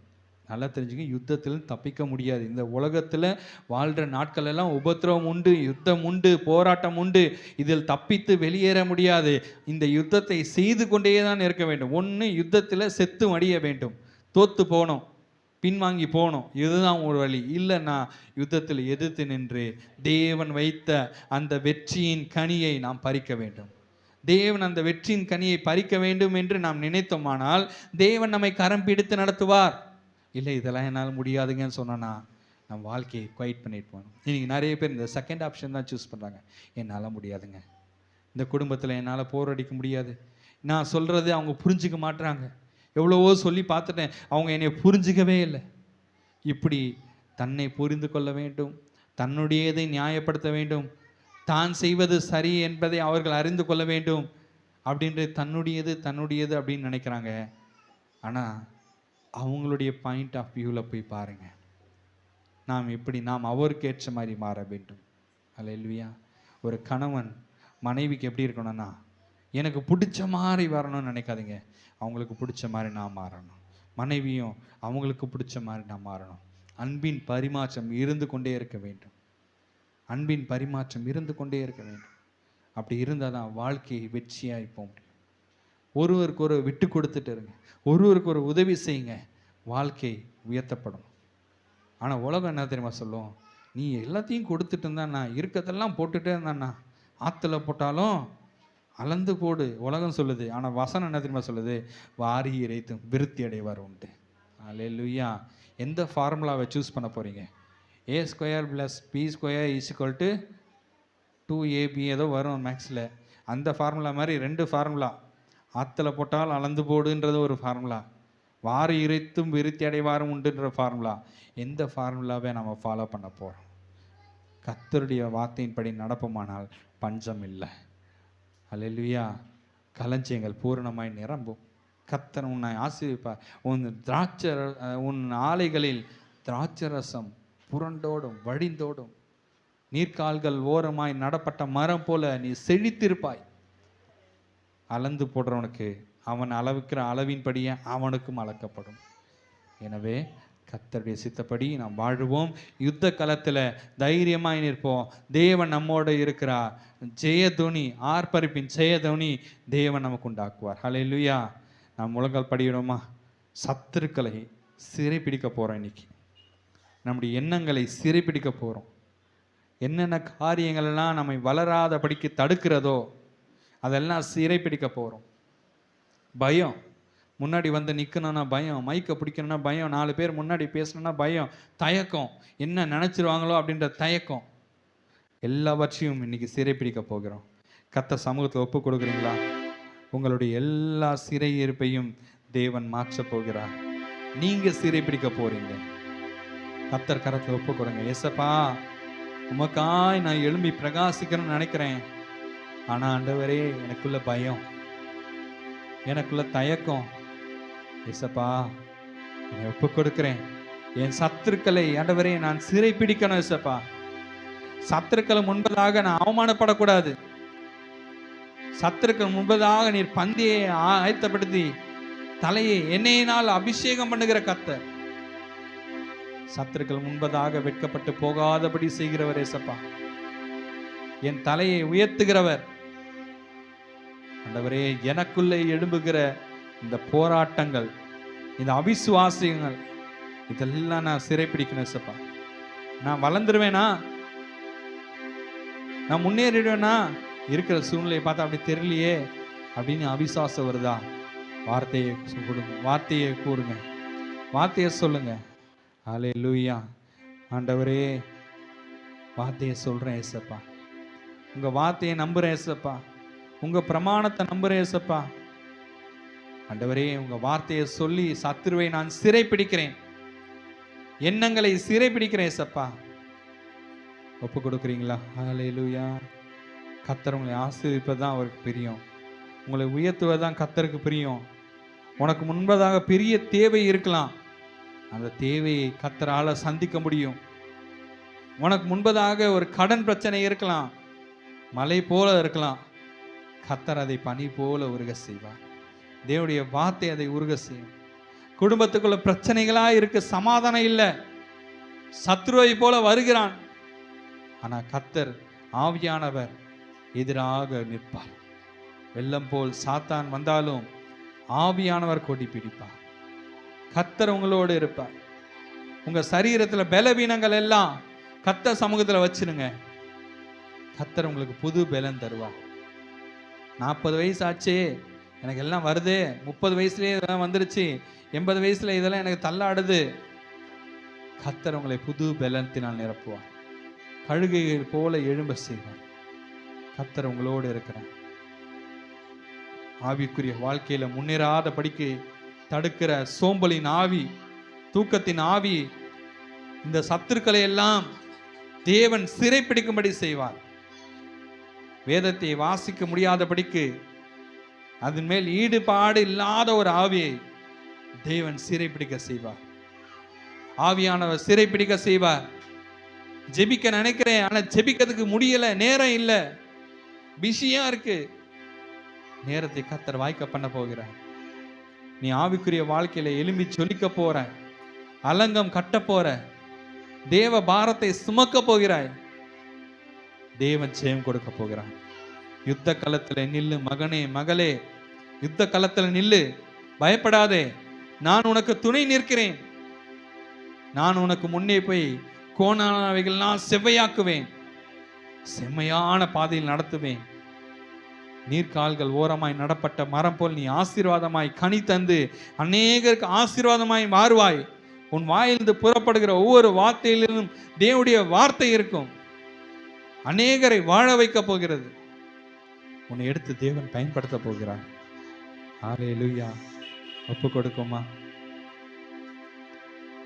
நல்லா தெரிஞ்சுங்க, யுத்தத்தில் தப்பிக்க முடியாது. இந்த உலகத்தில் வாழ்கிற நாட்கள் எல்லாம் உபத்திரவம் உண்டு, யுத்தம் உண்டு, போராட்டம் உண்டு. இதில் தப்பித்து வெளியேற முடியாது. இந்த யுத்தத்தை செய்து கொண்டே தான் இருக்க வேண்டும். ஒன்று யுத்தத்தில் செத்து மடிய வேண்டும், தோத்து போகணும், பின்வாங்கி போகணும். இதுதான் ஒரு வழி. இல்லைன்னா யுத்தத்தில் எதிர்த்து நின்று தேவன் வைத்த அந்த வெற்றியின் கனியை நாம் பறிக்க வேண்டும். தேவன் அந்த வெற்றியின் கனியை பறிக்க வேண்டும் என்று நாம் நினைத்தோமானால் தேவன் நம்மை கரம் பிடித்து நடத்துவார். இல்லை இதெல்லாம் என்னால் முடியாதுங்கன்னு சொன்னோன்னா நம்ம வாழ்க்கையை குவைட் பண்ணிட்டு போகணும். இன்றைக்கி நிறைய பேர் இந்த செகண்ட் ஆப்ஷன் தான் சூஸ் பண்ணுறாங்க. என்னால் முடியாதுங்க, இந்த குடும்பத்தில் என்னால் போர் அடிக்க முடியாது, நான் சொல்கிறது அவங்க புரிஞ்சிக்க மாட்டுறாங்க, எவ்வளவோ சொல்லி பார்த்துட்டேன், அவங்க என்னை புரிஞ்சிக்கவே இல்லை. இப்படி தன்னை புரிந்து கொள்ள வேண்டும், தன்னுடையதை நியாயப்படுத்த வேண்டும், தான் செய்வது சரி என்பதை அவர்கள் அறிந்து கொள்ள வேண்டும் அப்படின்ற தன்னுடையது அப்படின்னு நினைக்கிறாங்க. ஆனால் அவங்களுடைய பாயிண்ட் ஆஃப் வியூவில் போய் பாருங்கள், நாம் அவருக்கு ஏற்ற மாதிரி மாற வேண்டும். அல்லேலூயா. ஒரு கணவன் மனைவிக்கு எப்படி இருக்கணும்னா, எனக்கு பிடிச்ச மாதிரி வரணும்னு நினைக்காதீங்க, அவங்களுக்கு பிடிச்ச மாதிரி நான் மாறணும். மனைவியும் அவங்களுக்கு பிடிச்ச மாதிரி நான் மாறணும். அன்பின் பரிமாற்றம் இருந்து கொண்டே இருக்க வேண்டும். அன்பின் பரிமாற்றம் இருந்து கொண்டே இருக்க வேண்டும். அப்படி இருந்தால் தான் வாழ்க்கையை வெற்றியாக போக முடியும். ஒருவருக்கு ஒரு விட்டு கொடுத்துட்டு இருங்க, ஒருவருக்கு ஒரு உதவி செய்யுங்க, வாழ்க்கை உயர்த்தப்படும். ஆனால் உலகம் என்ன தெரியுமா சொல்லும், நீ எல்லாத்தையும் கொடுத்துட்டு இருந்தாண்ணா, இருக்கிறதெல்லாம் போட்டுகிட்டே இருந்தாண்ணா, ஆற்றுல போட்டாலும் அளந்து போடு உலகம் சொல்லுது. ஆனால் வசனம் என்ன தெரியுமா சொல்லுது, வாரி இறைத்தும் விருத்தி அடைவார் உண்டு. அல்லேலூயா. எந்த ஃபார்முலாவை சூஸ் பண்ண போகிறீங்க? a² + b² = 2ab ஏதோ வரும் மேக்ஸில், அந்த ஃபார்முலா மாதிரி 2 ஃபார்முலா. ஆற்றுல போட்டால் அளந்து போடுன்றது ஒரு ஃபார்முலா, வாரி இறைத்தும் விருத்தி அடைவாரும் உண்டுன்ற ஃபார்முலா. எந்த ஃபார்முலாவை நம்ம ஃபாலோ பண்ண போகிறோம்? கர்த்தருடைய வார்த்தையின்படி நடப்போமானால் பஞ்சம் இல்லை. அல்லேலூயா. களஞ்சியங்கள் பூரணமாய் நிரம்பும். கர்த்தர் உன்னை ஆசீர்வதிப்பார். உன் ஆலைகளில் திராட்சரசம் புரண்டோடும் வழிந்தோடும். நீர்க்கால்கள் ஓரமாய் நடப்பட்ட மரம் போல நீ செழித்திருப்பாய். அளந்து போடுறவனுக்கு அவன் அளவுக்கிற அளவின்படியே அவனுக்கும் அளக்கப்படும். எனவே கர்த்தருடைய சித்தப்படி நாம் வாழுவோம். யுத்த களத்தில் தைரியமாய் நிற்போம். தேவன் நம்மோடு இருக்கிறார். ஜெயதுனி, ஆர்ப்பரிப்பின் ஜெயதுனி தேவன் நமக்கு உண்டாக்குவார். ஹல்லேலூயா. நாம் முழங்கால் படியிடுமா? சத்துருக்களை சிறைப்பிடிக்க போகிறோம். இன்னைக்கு நம்முடைய எண்ணங்களை சிறைப்பிடிக்க போகிறோம். என்னென்ன காரியங்கள்லாம் நம்மை வளராதபடிக்கு தடுக்கிறதோ அதெல்லாம் சிறைப்பிடிக்க போகிறோம். பயம், முன்னாடி வந்து நிற்கணும்னா பயம், மைக்கை பிடிக்கணும்னா பயம், 4 பேர் முன்னாடி பேசணும்னா பயம், தயக்கம், என்ன நினச்சிருவாங்களோ அப்படின்ற தயக்கம், எல்லாவற்றையும் இன்னைக்கு சிறைப்பிடிக்க போகிறோம். கர்த்தர் சமூகத்தில் ஒப்பு கொடுக்குறீங்களா? உங்களுடைய எல்லா சிறையிருப்பையும் தேவன் மாற்றப் போகிறார். நீங்கள் சிறைப்பிடிக்க போகிறீங்க. கர்த்தர் கரத்தில் ஒப்பு கொடுங்க. ஏசப்பா, உமக்காய் நான் எழும்பி பிரகாசிக்கணும்னு நினைக்கிறேன். ஆனால் ஆண்டவரே, எனக்குள்ள பயம், எனக்குள்ள தயக்கம். ஏசப்பா, என்னை ஒப்பு கொடுக்கிறேன். என் சத்துருக்களை ஆண்டவரே நான் சிறை பிடிக்கணும். ஏசப்பா, சத்துருக்கள் முன்பதாக நான் அவமானப்படக்கூடாது. சத்துருக்கள் முன்பதாக நீர் பந்தியை ஆயத்தப்படுத்தி தலையை எண்ணெயினால் அபிஷேகம் பண்ணுகிற கர்த்தர். சத்துருக்கள் முன்பதாக வெட்கப்பட்டு போகாதபடி செய்கிறவர் ஏசப்பா. என் தலையை உயர்த்துகிறவர். ஆண்டவரே, எனக்குள்ளே எழும்புகிற இந்த போராட்டங்கள், இந்த அவிசுவாசியங்கள், இதெல்லாம் நான் சிறைப்பிடிக்கணும் ஏசப்பா. நான் வளர்ந்துருவேனா? நான் முன்னேறிடுவேனா? இருக்கிற சூழ்நிலையை பார்த்தா அப்படி தெரியலையே அப்படின்னு அவிசுவாசம் வருதா? வார்த்தையை கொடுங்க, வார்த்தையை கூறுங்க, வார்த்தையை சொல்லுங்க. ஹல்லேலூயா. ஆண்டவரே, வார்த்தையை சொல்கிறேன் ஏசப்பா. உங்கள் வார்த்தையை நம்புகிறேன் ஏசப்பா. உங்கள் பிரமாணத்தை நம்புகிறேன் ஏசப்பா. ஆண்டவரே, உங்கள் வார்த்தையை சொல்லி சத்துருவை நான் சிறைப்பிடிக்கிறேன், எண்ணங்களை சிறைப்பிடிக்கிறேன் ஏசப்பா. ஒப்பு கொடுக்குறீங்களா? ஹல்லேலூயா. கர்த்தர் உங்களை ஆசீர்வதிப்பது தான் அவருக்கு பிரியம். உங்களை உயர்த்துவதுதான் கர்த்தருக்கு பிரியம். உனக்கு முன்பதாக பெரிய தேவை இருக்கலாம், அந்த தேவையை கர்த்தரால் சந்திக்க முடியும். உனக்கு முன்பதாக ஒரு கடன் பிரச்சனை இருக்கலாம், மலை போல இருக்கலாம், கர்த்தர் அதை பனி போல உருக செய்வார். தேவனுடைய வார்த்தை அதை உருக செய்யும். குடும்பத்துக்குள்ள பிரச்சனைகளா இருக்கு, சமாதானம் இல்லை, சத்ருவை போல வருகிறான். ஆனா கர்த்தர் ஆவியானவர் எதிராக நிற்பார். வெள்ளம் போல் சாத்தான் வந்தாலும் ஆவியானவர் கொடி பிடிப்பார். கர்த்தர் உங்களோடு இருப்பார். உங்க சரீரத்தில் பலவீனங்கள் எல்லாம் கர்த்தர் சமூகத்தில் வச்சிருங்க. கர்த்தர் உங்களுக்கு புது பலன் தருவார். 40 வயசு ஆச்சே, எனக்கு எல்லாம் வருது, 30 வயசுலேயே இதெல்லாம் வந்துருச்சு, 80 வயசுல இதெல்லாம் எனக்கு தள்ளாடுது. கர்த்தர் உங்களை புது பலத்தினால் நிரப்புவார். கழுகைகள் போல எழும்ப செய்வார். கர்த்தர் உங்களோடு இருக்கிறார். ஆவிக்குரிய வாழ்க்கையில முன்னேறாத படிக்கு தடுக்கிற சோம்பலின் ஆவி, தூக்கத்தின் ஆவி, இந்த சத்துருக்களை எல்லாம் தேவன் சிறைப்பிடிக்கும்படி செய்வார். வேதத்தை வாசிக்க முடியாதபடிக்கு அதன் மேல் ஈடுபாடு இல்லாத ஒரு ஆவியை தேவன் சிறைப்பிடிக்க செய்வார். ஆவியானவர் சிறைப்பிடிக்க செய்வார். ஜெபிக்க நினைக்கிறேன், ஆனா ஜெபிக்கிறதுக்கு முடியல, நேரம் இல்லை, பிஸியா இருக்கு. நேரத்தை கர்த்தர் வாய்க்க பண்ண போகிறார். நீ ஆவிக்குரிய வாழ்க்கையில எலும்பி சொல்லிக்க போற, அலங்கம் கட்ட போற, தேவ பாரத்தை சுமக்க போகிறாய். தேவன் ஜெயம் கொடுக்க போகிறான். யுத்த களத்துல நில்லு மகனே, மகளே, யுத்த களத்துல நில்லு, பயப்படாதே. நான் உனக்கு துணை நிற்கிறேன். நான் உனக்கு முன்னே போய் கோணானவைகள்லாம் செவ்வையாக்குவேன், செம்மையான பாதையில் நடத்துவேன். நீர்கால்கள் ஓரமாய் நடப்பட்ட மரம் போல் நீ ஆசீர்வாதமாய் கனி தந்து அநேகருக்கு ஆசீர்வாதமாய் மாறுவாய். உன் வாயிலிருந்து புறப்படுகிற ஒவ்வொரு வார்த்தையிலும் தேவனுடைய வார்த்தை இருக்கும். அநேகரை வாழ வைக்க போகிறது. உன்னை எடுத்து தேவன் பயன்படுத்த போகிறார். ஹல்லேலூயா. ஒப்பு கொடுக்குமா?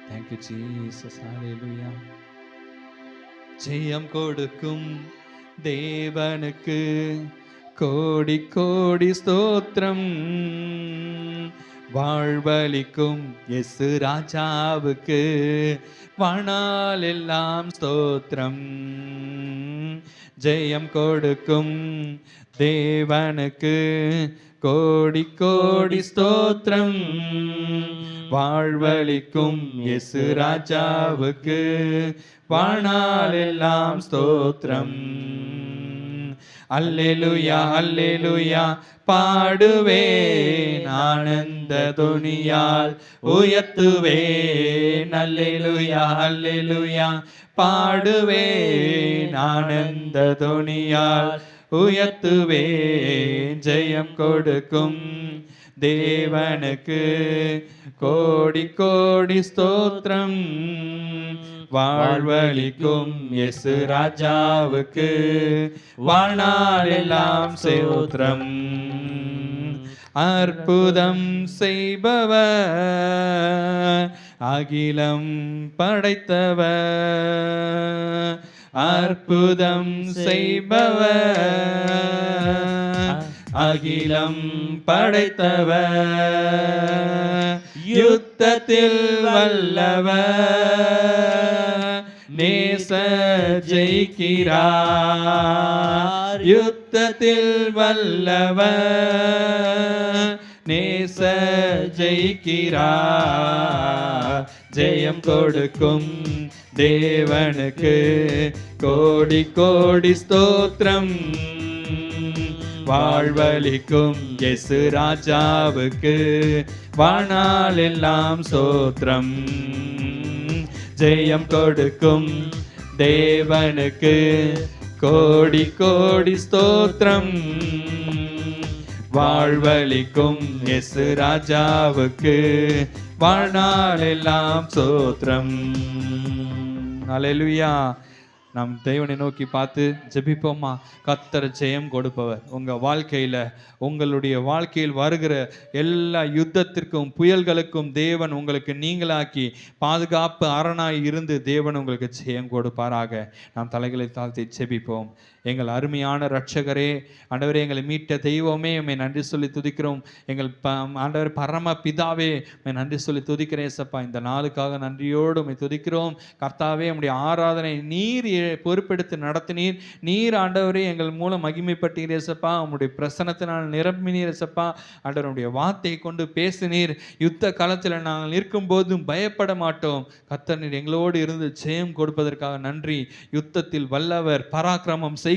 Thank you Jesus. ஹல்லேலூயா. ஜெயம் கொடுக்கும் தேவனுக்கு கோடி கோடி ஸ்தோத்திரம். வாழ்வளிக்கும் இயேசு ராஜாவுக்கு வாழ்நாள் எல்லாம் ஸ்தோத்திரம். ஜெயம் கொடுக்கும் தேவனுக்கு கோடி கோடி ஸ்தோத்திரம். வாழ்வளிக்கும் இயேசு ராஜாவுக்கு வாழ்நாள் எல்லாம் ஸ்தோத்திரம். அல்லேலூயா அல்லேலூயா பாடுவேன், ஆனந்த துணியால் உயர்த்துவேன். அல்லேலூயா அல்லேலூயா பாடுவேன், ஆனந்த துணியால் உயர்த்துவேன். ஜெயம் கொடுக்கும் தேவனுக்கு கோடி கோடி ஸ்தோத்திரம். வாழ்வளிக்கும் இயேசு ராஜாவுக்கு வாழ்நாள் எல்லாம் ஸ்தோத்திரம். அற்புதம் செய்பவர், அகிலம் படைத்தவர். அற்புதம் செய்பவர், அகிலம் படைத்தவர். யுத்தத்தில் வல்லவர், நேச ஜெயிக்கிறார். யுத்தத்தில் வல்லவர், நேச ஜெயிக்கிறார். ஜெயம் கொடுக்கும் தேவனுக்கு கோடி கோடி ஸ்தோத்திரம். வாழ்வளிக்கும் இயேசு ராஜாவுக்கு வாழ்நாள் எல்லாம் ஸ்தோத்திரம். ஜெயம் கொடுக்கும் தேவனுக்கு கோடி கோடி ஸ்தோத்திரம். வாழ்வளிக்கும் இயேசு ராஜாவுக்கு வாழ்நாள் எல்லாம் ஸ்தோத்திரம். அல்லேலூயா. நாம் தேவனை நோக்கி பார்த்து ஜெபிப்போமா? கர்த்தர் ஜெயம் கொடுப்பவர். உங்கள் வாழ்க்கையில், உங்களுடைய வாழ்க்கையில் வருகிற எல்லா யுத்தத்திற்கும் புயல்களுக்கும் தேவன் உங்களுக்கு நீங்களாக்கி பாதுகாப்பு அரணாய் இருந்து தேவன் உங்களுக்கு ஜெயம் கொடுப்பாராக. நாம் தலைகளை தாழ்த்தி ஜெபிப்போம். எங்கள் அருமையான இரட்சகரே, ஆண்டவரே, எங்களை மீட்ட தெய்வமே, உம்மை நன்றி சொல்லி துதிக்கிறோம். எங்கள் ஆண்டவர் பரம பிதாவே, உம்மை நன்றி சொல்லி துதிக்கிறேன் சப்பா. இந்த நாளுக்காக நன்றியோடு உம்மை துதிக்கிறோம் கர்த்தாவே. உம்முடைய ஆராதனை நீர் பொறுப்பெடுத்து நடத்தினீர். நீர் ஆண்டவரே எங்கள் மூலம் மகிமைப்பட்டீரே சப்பா. உம்முடைய பிரசனத்தினால் நிரம்பினீர் சப்பா. ஆண்டவருடைய வார்த்தையை கொண்டு பேசினீர். யுத்த காலத்தில் நாங்கள் நிற்கும் போதும் பயப்பட மாட்டோம். கர்த்தர் நீர் எங்களோடு இருந்து ஜெயம் கொடுப்பதற்காக நன்றி. யுத்தத்தில் வல்லவர், பராக்கிரமம் செய்கிறவர்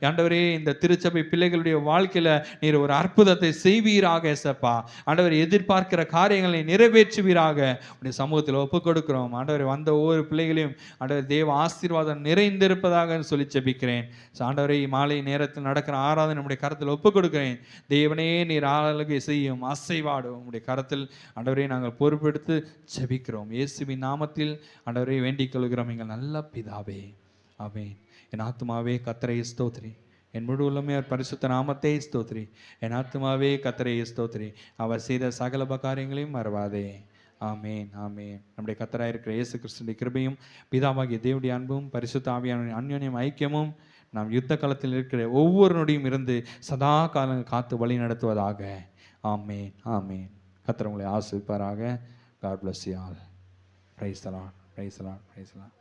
ஆண்டவரே. இந்த திருச்சபை பிள்ளைகளுடைய வாழ்க்கையில நீர் ஒரு அற்புதத்தை செய்வீராக ஏசப்பா. ஆண்டவர் எதிர்பார்க்கிற காரியங்களை நிறைவேற்றுவீராக. உடைய சமூகத்தில் ஒப்புக் கொடுக்கிறோம் ஆண்டவர். வந்த ஒவ்வொரு பிள்ளைகளையும் ஆண்டவர் தேவ ஆசீர்வாதம் நிறைந்திருப்பதாக சொல்லி ஜெபிக்கிறேன். ஆண்டவரை மாலை நேரத்தில் நடக்கிற ஆராதனை நம்முடைய கரத்தில் ஒப்புக் கொடுக்கிறேன். தேவனே நீர் ஆளுகை செய்யும், அசைவாடும் உடைய கரத்தில் ஆண்டவரை நாங்கள் பொறுப்பெடுத்து ஜெபிக்கிறோம். இயேசுவின் நாமத்தில் ஆண்டவரை வேண்டிக் கொள்கிறோம் எங்கள் நல்ல பிதாவே, ஆமென். என் ஆத்துமாவே கர்த்தரை ஸ்தோத்திரி, என் முழு உள்ளமே அவர் பரிசுத்த நாமத்தை ஸ்தோத்திரி. என் ஆத்துமாவே கர்த்தரை ஸ்தோத்திரி. அவர் செய்த சகல காரியங்களையும் மறவாதே. ஆமேன், ஆமேன். நம்முடைய கர்த்தராய் இருக்கிற இயேசு கிறிஸ்துவின் கிருபையும் பிதாவாகிய தேவனுடைய அன்பும் பரிசுத்த ஆவியானவரின் அன்யோன்யம் ஐக்கியமும் நாம் யுத்த காலத்தில் இருக்கிற ஒவ்வொரு நொடியும் இருந்து சதா காலம் காத்து வழி நடத்துவதாக. ஆமேன், ஆமேன். கர்த்தர் உங்களை ஆசீர்வதிப்பாராக. God bless you all. Praise the Lord. Praise the Lord. Praise the Lord.